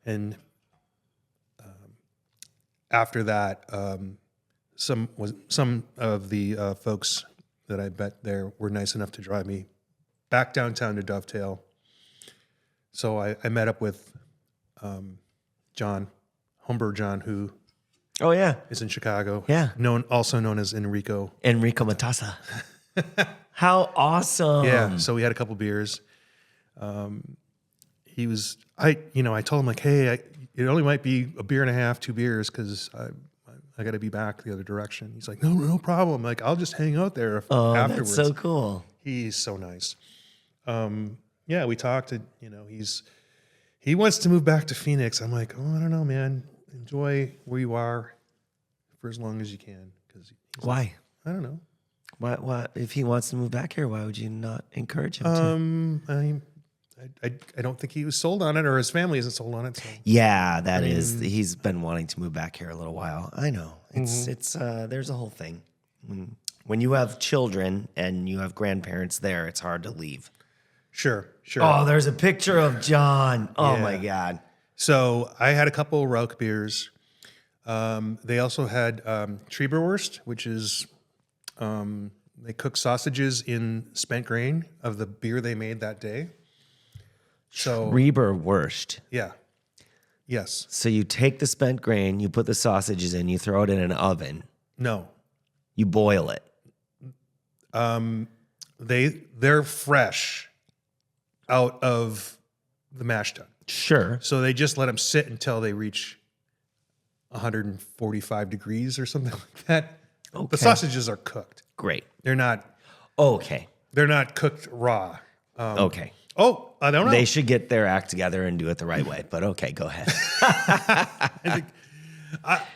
and after that, some of the folks that I met there were nice enough to drive me back downtown to Dovetail. So I met up with John, Humber John, who Oh, yeah. is in Chicago. Yeah. Also known as Enrico. Enrico Matassa. How awesome. Yeah. So we had a couple beers. I told him like, hey, it only might be a beer and a half, 2 beers, because I got to be back the other direction. He's like, no problem. Like, I'll just hang out there afterwards. That's so cool. He's so nice. Yeah, we talked. He wants to move back to Phoenix. I'm like, oh, I don't know, man. Enjoy where you are for as long as you can. Because Why? I don't know. Why? If he wants to move back here, why would you not encourage him to? I don't think he was sold on it, or his family isn't sold on it. So. Yeah, that is. He's been wanting to move back here a little while. I know. It's there's a whole thing. When you have children and you have grandparents there, it's hard to leave. Sure. Oh, there's a picture of John. Oh Yeah. my God. So I had a couple Rauch beers. They also had Trieberwurst, which is they cook sausages in spent grain of the beer they made that day. So Trieberwurst. yeah, yes, So you take the spent grain, you put the sausages in, you throw it in an oven, no. you boil it. They're fresh out of the mash tun. Sure. So they just let them sit until they reach 145 degrees or something like that. Okay. The sausages are cooked. Great. They're not Okay. cooked raw. Okay. Oh, I don't know. They should get their act together and do it the right way. But okay, go ahead.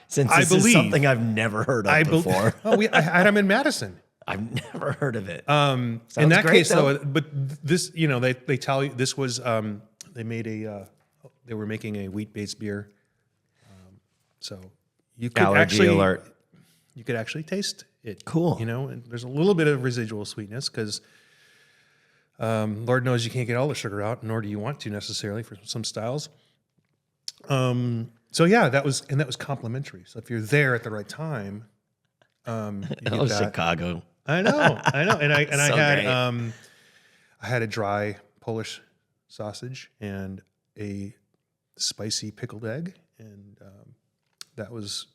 Since I this is believe- something I've never heard of before. I had them in Madison. I've never heard of it. In Sounds that great, case, though. though, but this, they tell you this was they made they were making a wheat-based beer, so you could Allergy alert. You could actually taste it. Cool. And there's a little bit of residual sweetness because Lord knows you can't get all the sugar out, nor do you want to necessarily for some styles. So yeah, that was complimentary. So if you're there at the right time, you get Oh, that. Chicago. I know, and I So had great. I had a dry Polish sausage and a spicy pickled egg, and that was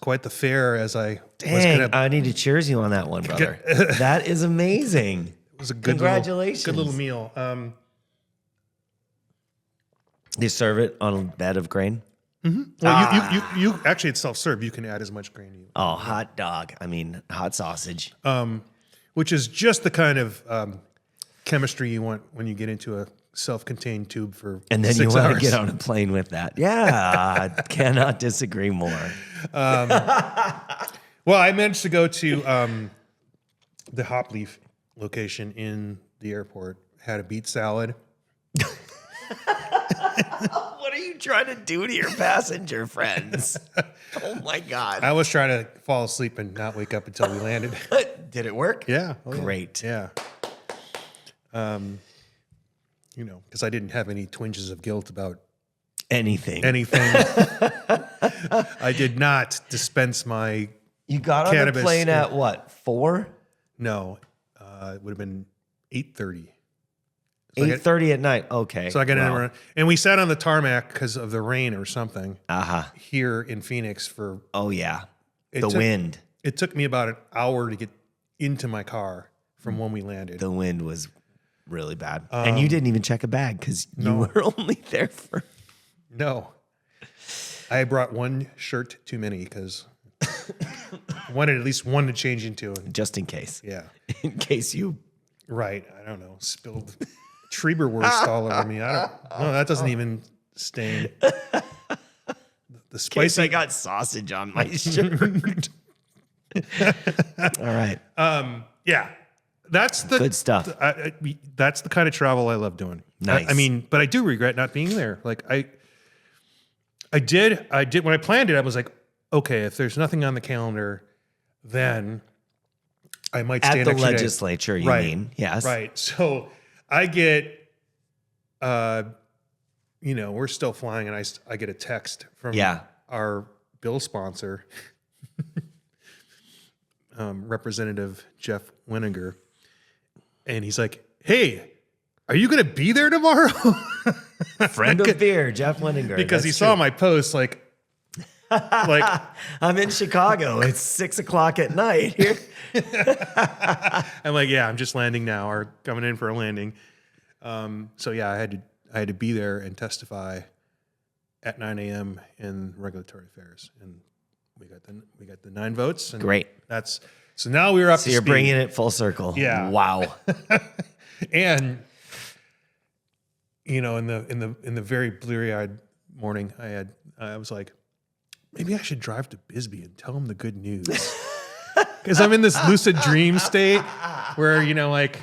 quite the fare. As I was Dang, gonna, I need to cheers you on that one, brother. That is amazing. it was a good Congratulations. good little meal. They serve it on a bed of grain. Well, you actually it's self-serve. You can add as much grain as you Oh, hot dog. I mean, hot sausage. which is just the kind of chemistry you want when you get into a self-contained tube for And then 6 you want hours. to get on a plane with that. Yeah, I cannot disagree more. Well, I managed to go to the Hop Leaf location in the airport. Had a beet salad. What are you trying to do to your passenger friends? Oh my God. I was trying to fall asleep and not wake up until we landed. Did it work? Yeah. Oh, yeah. Great. Yeah. Because I didn't have any twinges of guilt about Anything. anything. I did not dispense my You got on the Cannabis. plane at what, 4? no. It would have been 8:30. 8:30 at night. Okay. So I got in around, and we sat on the tarmac because of the rain or something Uh-huh. here in Phoenix for. Oh, yeah. It The took- wind. It took me about an hour to get into my car from when we landed. The wind was really bad. And you didn't even check a bag because you were only there for... No, I brought one shirt too many because I wanted at least one to change into. And Just in case. yeah, In case you... right. I don't know. Spilled Treberwurst all over me. I don't. No, that doesn't even stain. The Case spicy. I got sausage on my shirt. All right. Yeah, that's the Good stuff. That's the kind of travel I love doing. Nice. I mean, but I do regret not being there. Like I did when I planned it. I was like, okay, if there's nothing on the calendar, then I might stay At an the extra day. legislature, you Right. mean? Yes. Right. So I get, we're still flying, and I get a text from our bill sponsor, Representative Jeff Winninger, and he's like, "Hey, are you going to be there tomorrow?" Friend of beer, Jeff Winninger. Because he That's saw true. my post, like I'm in Chicago. It's 6 o'clock at night here. I'm like, yeah, I'm just landing now, or coming in for a landing. So yeah, I had to be there and testify at 9 a.m. in regulatory affairs, and we got the 9 votes. And Great. So now we're up So to you're speed. bringing it full circle. Yeah. Wow. And in the very bleary-eyed morning, I was like, maybe I should drive to Bisbee and tell him the good news, because I'm in this lucid dream state where I'm like,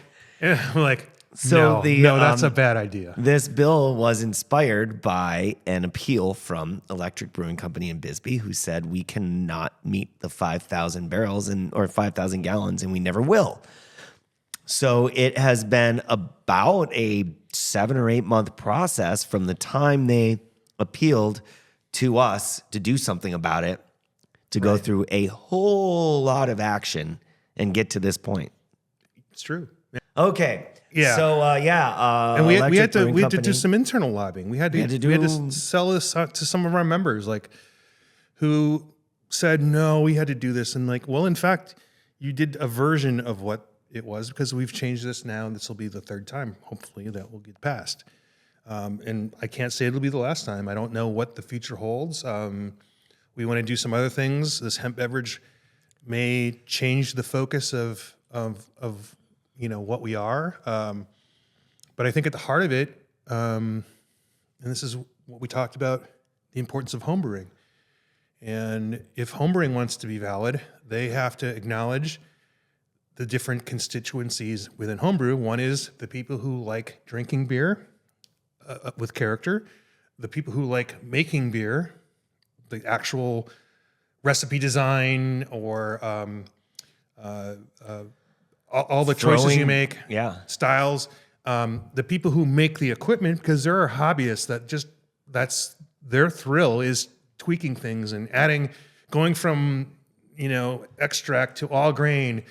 So no, that's a bad idea. This bill was inspired by an appeal from Electric Brewing Company in Bisbee, who said we cannot meet the 5,000 barrels or 5,000 gallons, and we never will. So it has been about a 7 or 8 month process from the time they appealed to us to do something about it, to go through a whole lot of action and get to this point. It's true. Okay. Yeah. So And we had Electric to Brewing do Company- some internal lobbying. We had to sell this to some of our members, like, who said, no, we had to do this. And like, well, in fact, you did a version of what it was, because we've changed this now, and this will be the 3rd time, hopefully, that will get passed. And I can't say it'll be the last time. I don't know what the future holds. We want to do some other things. This hemp beverage may change the focus of what we are. But I think at the heart of it, and this is what we talked about, the importance of homebrewing. And if homebrewing wants to be valid, they have to acknowledge the different constituencies within homebrew. One is the people who like drinking beer with character, the people who like making beer, the actual recipe design, or all the choices you make, styles. The people who make the equipment, because there are hobbyists that's their thrill is tweaking things and going from extract to all grain,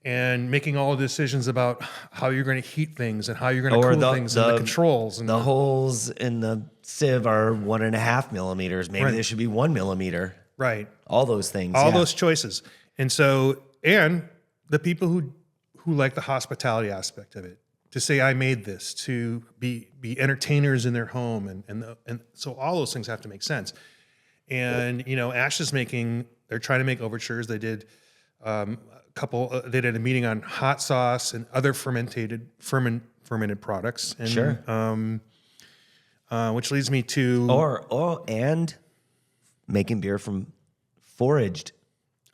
and making all the decisions about how you're going to heat things and how you're going to cool things, and the controls. And the holes in the sieve are 1.5 millimeters. Maybe they should be 1 millimeter. Right. All those things. All those choices. And so, and the people who like the hospitality aspect of it, to say, I made this, to be entertainers in their home. And so all those things have to make sense. And, Ash is they're trying to make overtures. They did they did a meeting on hot sauce and other fermented products. And, Sure. Which leads me to and making beer from foraged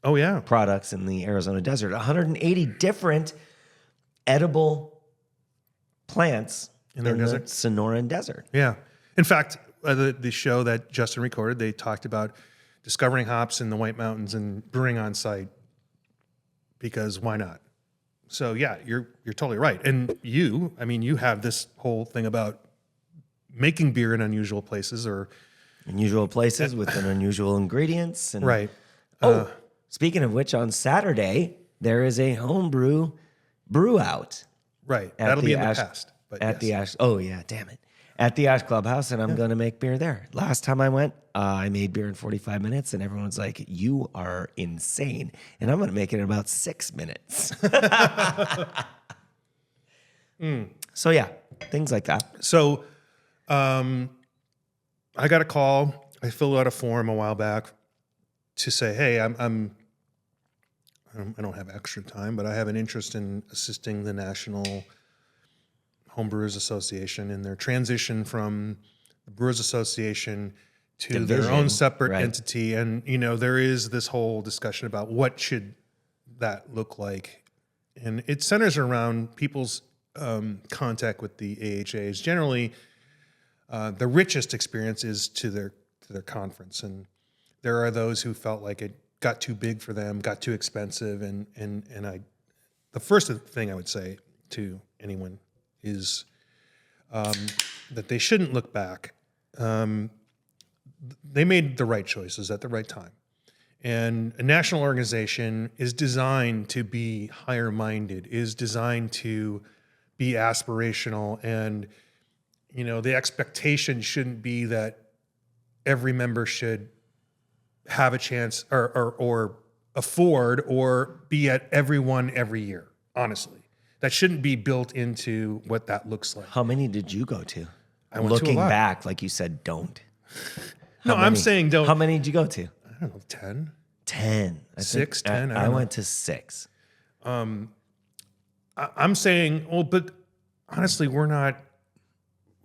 products in the Arizona desert. 180 different edible plants in the Sonoran Desert. Yeah. In fact, the show that Justin recorded, they talked about discovering hops in the White Mountains and brewing on site, because why not? So yeah, you're totally right. And you have this whole thing about making beer in unusual places, or Unusual places with an unusual ingredients. And, Right. Oh, speaking of which, on Saturday, there is a homebrew brew out. Right. At That'll be in the Ash- past. But At the yes. Ash. Oh, yeah, damn it. At the Ash Clubhouse, and I'm going to make beer there. Last time I went, I made beer in 45 minutes, and everyone's like, you are insane. And I'm going to make it in about 6 minutes. So, yeah, things like that. So I got a call. I filled out a form a while back to say, hey, I don't have extra time, but I have an interest in assisting the National Homebrewers Association in their transition from the Brewers Association to their Division, own separate right. entity. And, there is this whole discussion about what should that look like. And it centers around people's contact with the AHAs. Generally, the richest experience is to their conference. And there are those who felt like it got too big for them, got too expensive. The first thing I would say to anyone is that they shouldn't look back. They made the right choices at the right time. And a national organization is designed to be higher minded, is designed to be aspirational. And, the expectation shouldn't be that every member should have a chance or afford or be at every one every year, honestly. That shouldn't be built into what that looks like. How many did you go to? I went to a Looking lot. back, like you said, don't. No, I'm saying don't. How many did you go to? I don't know, 10? 10. Six, 10, I I don't know. went to 6. I'm saying, but honestly, we're not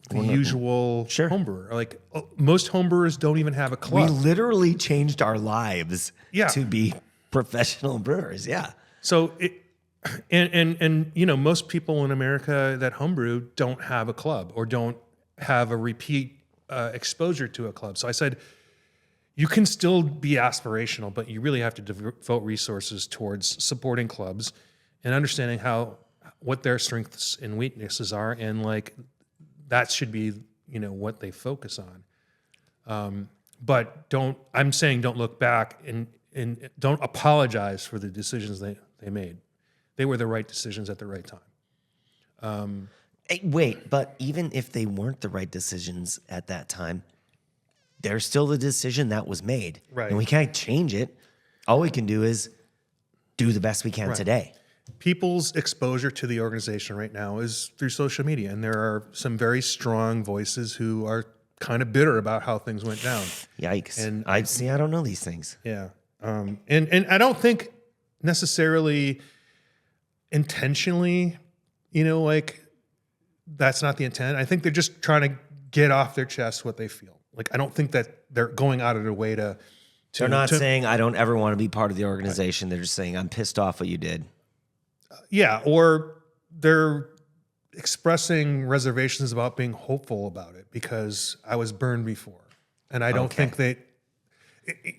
the usual Sure. homebrewer. Like most homebrewers don't even have a We club. literally changed our lives Yeah. to be professional brewers. Yeah. So and most people in America that homebrew don't have a club or don't have a repeat exposure to a club. So I said, you can still be aspirational, but you really have to devote resources towards supporting clubs and understanding what their strengths and weaknesses are, and that should be what they focus on. But I'm saying don't look back and don't apologize for the decisions they made. They were the right decisions at the right time. Hey, wait, but even if they weren't the right decisions at that time, they're still the decision that was made. Right. And we can't change it. All we can do is do the best we can today. People's exposure to the organization right now is through social media, and there are some very strong voices who are kind of bitter about how things went down. Yikes. And- I don't know these things. Yeah. And I don't think necessarily intentionally, that's not the intent. I think they're just trying to get off their chest what they feel. I don't think that they're going out of their way to They're not saying I don't ever want to be part of the organization. They're just saying I'm pissed off what you did. Yeah, or they're expressing reservations about being hopeful about it because I was burned before. And I don't think they,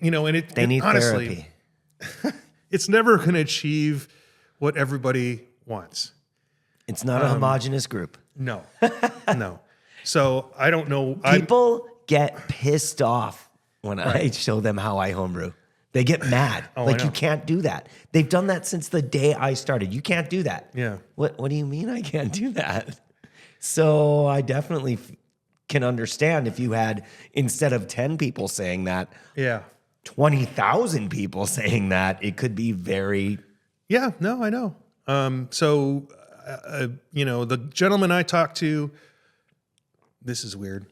They need honestly, therapy. it's never going to achieve what everybody wants. It's not a homogenous group. No, no. So I don't know. People get pissed off when I show them how I homebrew. They get mad. I You know. can't do that. They've done that since the day I started. You can't do that. Yeah. What do you mean I can't do that? So I definitely can understand if you had, instead of 10 people saying that, Yeah. 20,000 people saying that, it could be very... Yeah, no, I know. The gentleman I talked to, this is weird.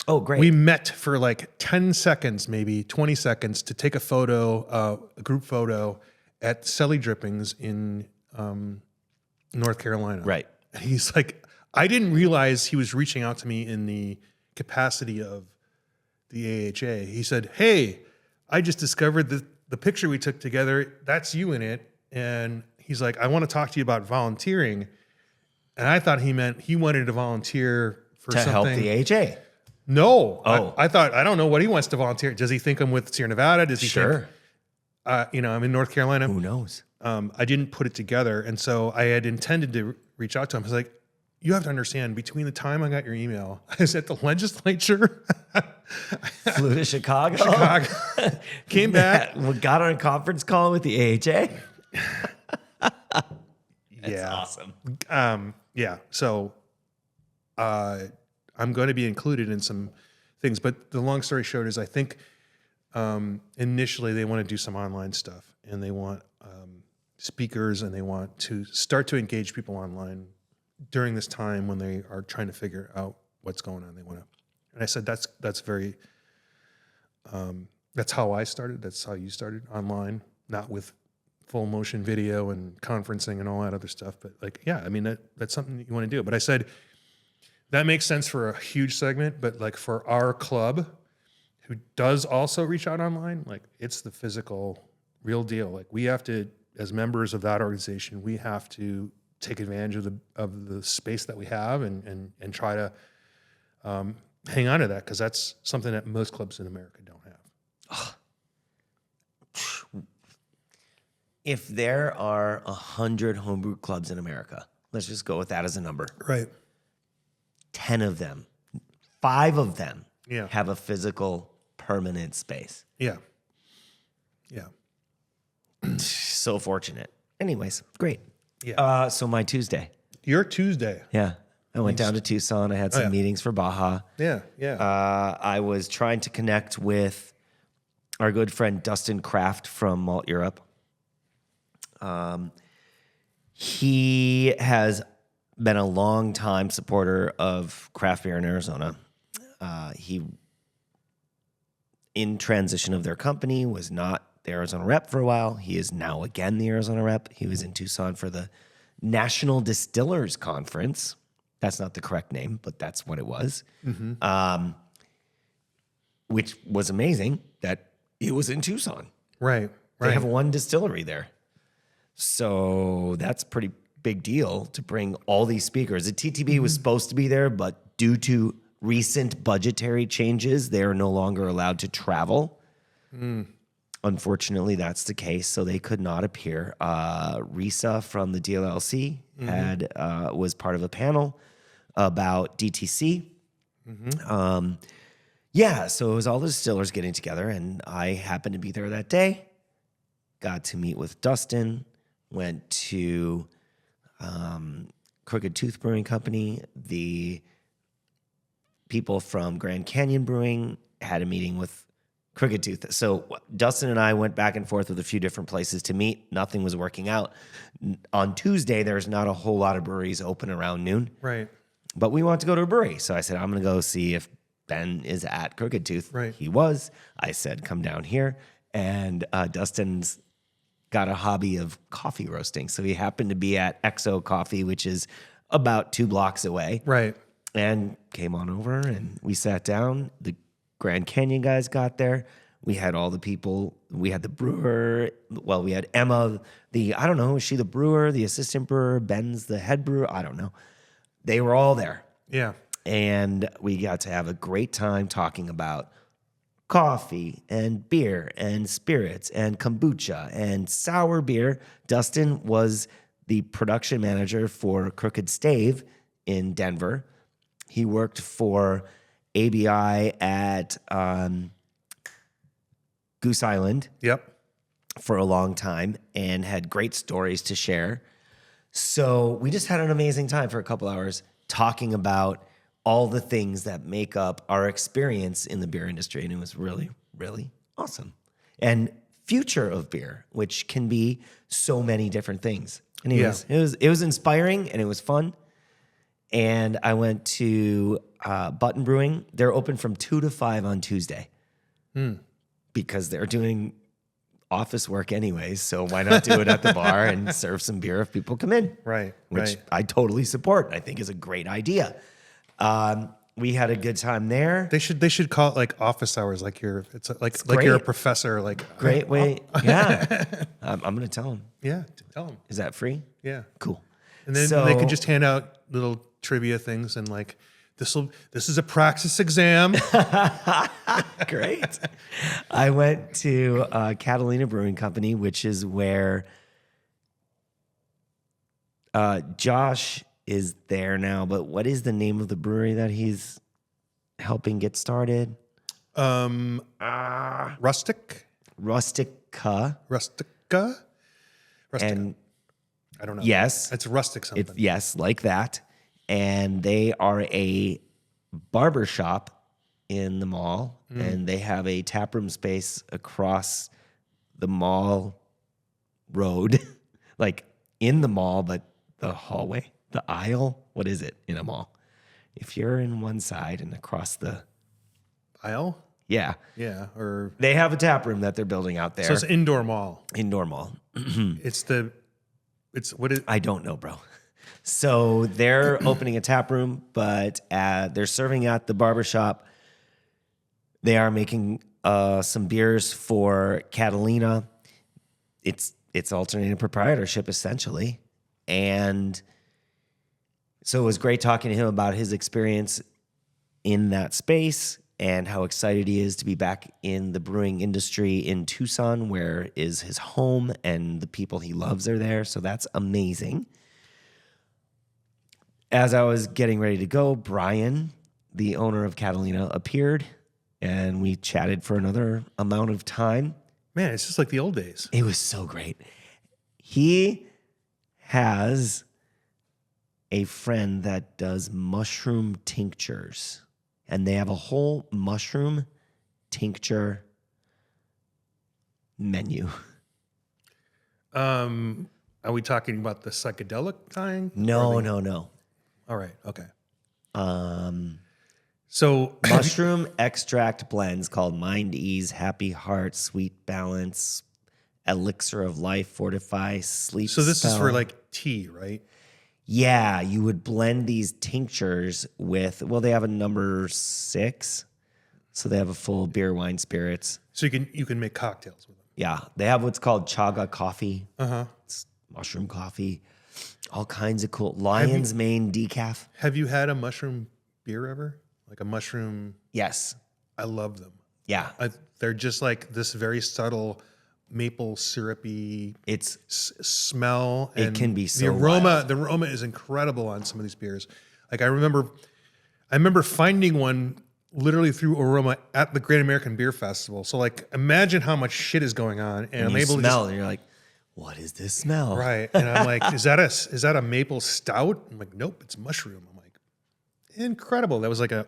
Oh, great. We met for 10 seconds, maybe 20 seconds to take a photo, a group photo at Selly Drippings in North Carolina. Right. And he's like, I didn't realize he was reaching out to me in the capacity of the AHA. He said, hey, I just discovered the picture we took together. That's you in it. And he's like, I want to talk to you about volunteering. And I thought he meant he wanted to volunteer for to something. help the AHA. No. Oh. I thought, I don't know what he wants to volunteer. Does he think I'm with Sierra Nevada? Does he Sure. think, I'm in North Carolina? Who knows? I didn't put it together. And so I had intended to reach out to him. I was like, you have to understand, between the time I got your email, I was at the legislature, Flew to Chicago. came back. We got on a conference call with the AHA. Yeah. Awesome. Yeah. So I'm going to be included in some things, but the long story short is I think initially they want to do some online stuff, and they want speakers, and they want to start to engage people online during this time when they are trying to figure out what's going on. They want to, and I said, that's very, that's how I started. That's how you started, online, not with full motion video and conferencing and all that other stuff. But like, yeah, I mean, that's something that you want to do. But I said, that makes sense for a huge segment, but like for our club, who does also reach out online, like it's the physical real deal. Like we have to, as members of that organization, we have to take advantage of the space that we have and try to hang on to that, because that's something that most clubs in America don't have. If there are 100 homebrew clubs in America, let's just go with that as a number. Right. 10 of them, 5 of them Yeah. have a physical permanent space. Yeah. Yeah. So fortunate. Anyways, great. Yeah. So my Tuesday. Your Tuesday. Yeah. I went down to Tucson. I had some yeah. meetings for Baja. Yeah. Yeah. I was trying to connect with our good friend Dustin Kraft from Malt Europe. He has been a long time supporter of craft beer in Arizona. He, in transition of their company, was not the Arizona rep for a while. He is now again the Arizona rep. He was in Tucson for the National Distillers Conference. That's not the correct name, but that's what it was. Which was amazing that it was in Tucson. right. They Right. have one distillery there. So that's a pretty big deal to bring all these speakers. The TTB was supposed to be there, but due to recent budgetary changes, they are no longer allowed to travel. Unfortunately, that's the case, so they could not appear. Risa from the DLLC was part of a panel about DTC. Yeah, so it was all the distillers getting together, and I happened to be there that day. Got to meet with Dustin, went to Crooked Tooth Brewing Company. The people from Grand Canyon Brewing had a meeting with Crooked Tooth. So Dustin and I went back and forth with a few different places to meet. Nothing was working out. On Tuesday, there's not a whole lot of breweries open around noon. Right. But we want to go to a brewery. So I said, I'm going to go see if Ben is at Crooked Tooth. Right. He was. I said, come down here. And Dustin's got a hobby of coffee roasting. So he happened to be at XO Coffee, which is about 2 blocks away. Right. And came on over and we sat down. The Grand Canyon guys got there. We had all the people. We had the brewer. Well, we had Emma, I don't know, is she the brewer, the assistant brewer? Ben's the head brewer? I don't know. They were all there. Yeah. And we got to have a great time talking about coffee and beer and spirits and kombucha and sour beer. Dustin was the production manager for Crooked Stave in Denver. He worked for ABI at Goose Island Yep. for a long time and had great stories to share. So we just had an amazing time for a couple hours talking about all the things that make up our experience in the beer industry. And it was really, really awesome. And future of beer, which can be so many different things. Anyways, it was inspiring and it was fun. And I went to Button Brewing. They're open from 2 to 5 on Tuesday because they're doing office work anyways. So why not do it at the bar and serve some beer if people come in? Right. Which Right. I totally support. I think is a great idea. We had a good time there. They should call it like office hours, like you're like great. you're a professor, like Great way. Yeah. I'm going to tell them. Yeah, tell them. Is that free? Yeah, Cool. and then they can just hand out little trivia things and like this is a praxis exam. Great. I went to Catalina Brewing Company, which is where Josh is there now, but what is the name of the brewery that he's helping get started? Rustic? Rustica. Rustica? And I don't know. yes, It's rustic something. yes, like that. And they are a barber shop in the mall, and they have a taproom space across the mall road, like in the mall, but the hallway, the aisle. What is it in a mall? If you're in one side and across the Aisle? yeah, Or they have a taproom that they're building out there. so it's an indoor mall. Indoor mall. It's what is I don't know, bro. So they're opening a tap room, but they're serving at the barbershop. They are making some beers for Catalina. It's alternating proprietorship essentially, and so it was great talking to him about his experience in that space and how excited he is to be back in the brewing industry in Tucson, where is his home and the people he loves are there. So that's amazing. As I was getting ready to go, Brian, the owner of Catalina, appeared and we chatted for another amount of time. man, it's just like the old days. It was so great. He has a friend that does mushroom tinctures, and they have a whole mushroom tincture menu. Are we talking about the psychedelic kind? No. All right. Okay. Um, So mushroom extract blends called Mind Ease, Happy Heart, Sweet Balance, Elixir of Life, Fortify, Sleep this is Spell. for like tea, right? Yeah, you would blend these tinctures with, well, they have a number 6. So they have a full beer, wine, spirits. So you can make cocktails with them. Yeah, they have what's called chaga coffee. Uh-huh. It's mushroom coffee. All kinds of cool. Lion's Mane decaf. Have you had a mushroom beer ever? Like a mushroom? Yes. I love them. Yeah. They're just like this very subtle maple syrupy It's smell. It And can be so the aroma. wild. The aroma is incredible on some of these beers. Like I remember finding one literally through aroma at the Great American Beer Festival. So like imagine how much shit is going on, and I'm you able smell to and you're like, what is this smell? right. And I'm like, is that a maple stout? I'm like, nope, it's mushroom. I'm like, incredible. That was like a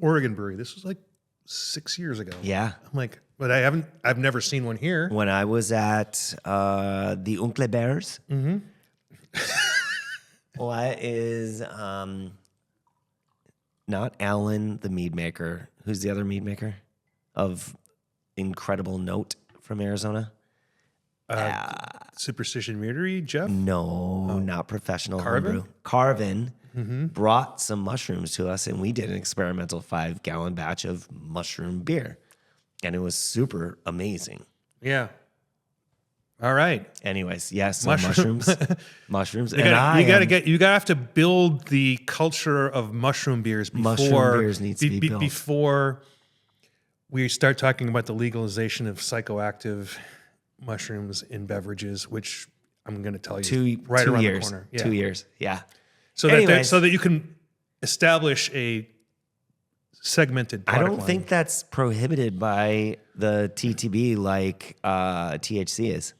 Oregon brewery. This was like 6 years ago. Yeah. I'm like, but I've never seen one here. When I was at the Uncle Bears, what is not Alan the mead maker? Who's the other mead maker of incredible note from Arizona? Superstition Meadery, Jeff? No, not professional Carvin? homebrew. Carvin brought some mushrooms to us, and we did an experimental 5-gallon batch of mushroom beer, and it was super amazing. Yeah. All right. Anyways, yes, so Mushrooms. mushrooms. You gotta have to build the culture of mushroom beers before Mushroom beers needs to be built. before we start talking about the legalization of psychoactive mushrooms in beverages, which I'm going to tell you two around years. the corner. Yeah. 2 years. Yeah. So Anyways. that you can establish a segmented I product don't line. think that's prohibited by the TTB like THC is.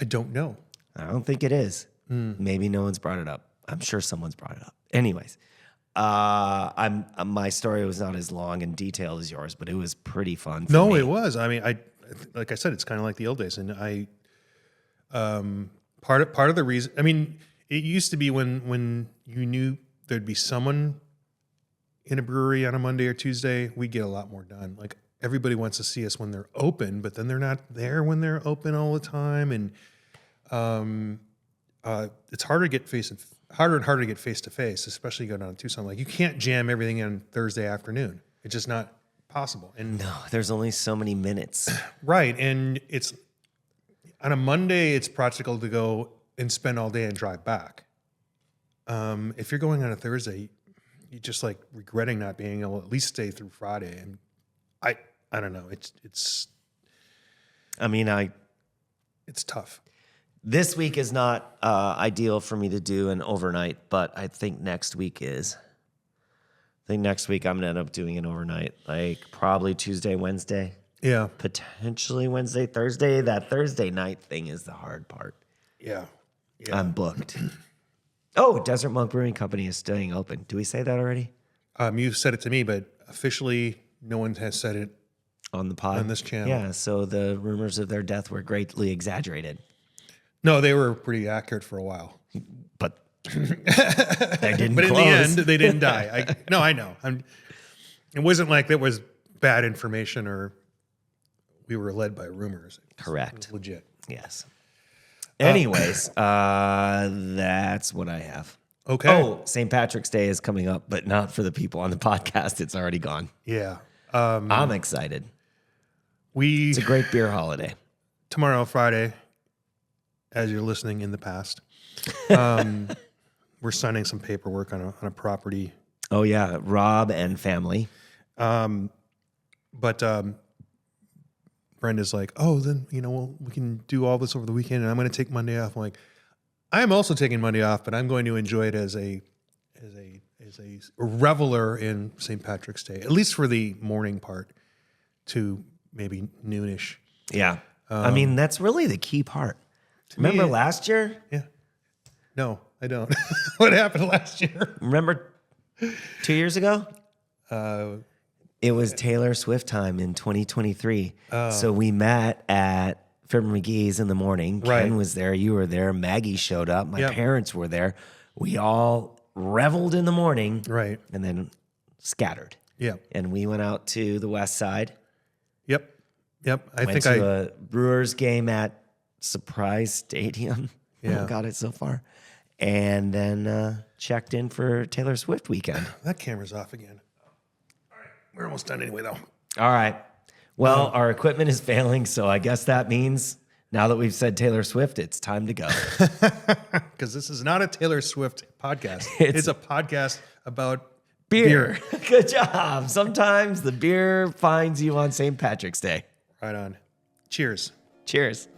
I don't know. I don't think it is. Maybe no one's brought it up. I'm sure someone's brought it up. Anyways, my story was not as long and detailed as yours, but it was pretty fun. For No, me. it was. I mean, like I said, it's kind of like the old days, and part of the reason. I mean, it used to be when you knew there'd be someone in a brewery on a Monday or Tuesday, we'd get a lot more done. Like everybody wants to see us when they're open, but then they're not there when they're open all the time, and it's harder and harder to get face to face, especially going down to Tucson. Like you can't jam everything in Thursday afternoon. It's just not possible. And No, there's only so many minutes. right, and it's on a Monday. It's practical to go and spend all day and drive back. If you're going on a Thursday, you're just like regretting not being able to at least stay through Friday. And I don't know. It's I mean, it's tough. This week is not ideal for me to do an overnight, but I think next week is. I think next week I'm going to end up doing an overnight, like probably Tuesday, Wednesday, Yeah. potentially Wednesday, Thursday. That Thursday night thing is the hard part. Yeah. I'm booked. Oh, Desert Monk Brewing Company is staying open. Do we say that already? You said it to me, but officially no one has said it. On the pod? On this channel. Yeah, so the rumors of their death were greatly exaggerated. No, they were pretty accurate for a while. But they didn't But in close. the end, they didn't die. I know. It wasn't like that was bad information or we were led by rumors. Correct. It was legit. Yes. Anyways, that's what I have. Okay. Oh, St. Patrick's Day is coming up, but not for the people on the podcast. It's already gone. Yeah. I'm excited. We It's a great beer holiday. tomorrow, Friday, as you're listening in the past, we're signing some paperwork on a property. Oh, yeah. Rob and family. But Brenda's like, oh, then, we can do all this over the weekend and I'm going to take Monday off. I'm like, I'm also taking Monday off, but I'm going to enjoy it as a reveler in St. Patrick's Day, at least for the morning part to maybe noonish. Yeah. I mean, that's really the key part. Remember me- last year? Yeah. No, I don't. What happened last year? Remember 2 years ago? Uh, It was Taylor Swift time in 2023. So we met at Fibber McGee's in the morning. Right. Ken was there. You were there. Maggie showed up. My Yep. parents were there. We all reveled in the morning right. and then scattered. Yeah. And we went out to the west side. Yep. I Went think to a Brewers game at Surprise Stadium. Yeah. Oh, got it so far. And then checked in for Taylor Swift weekend. that camera's off again. All right. We're almost done anyway, though. All right. Well, our equipment is failing, so I guess that means now that we've said Taylor Swift, it's time to go. Because this is not a Taylor Swift podcast. It's- It's a podcast about Beer. Good job. Sometimes the beer finds you on St. Patrick's Day. Right on. Cheers. Cheers.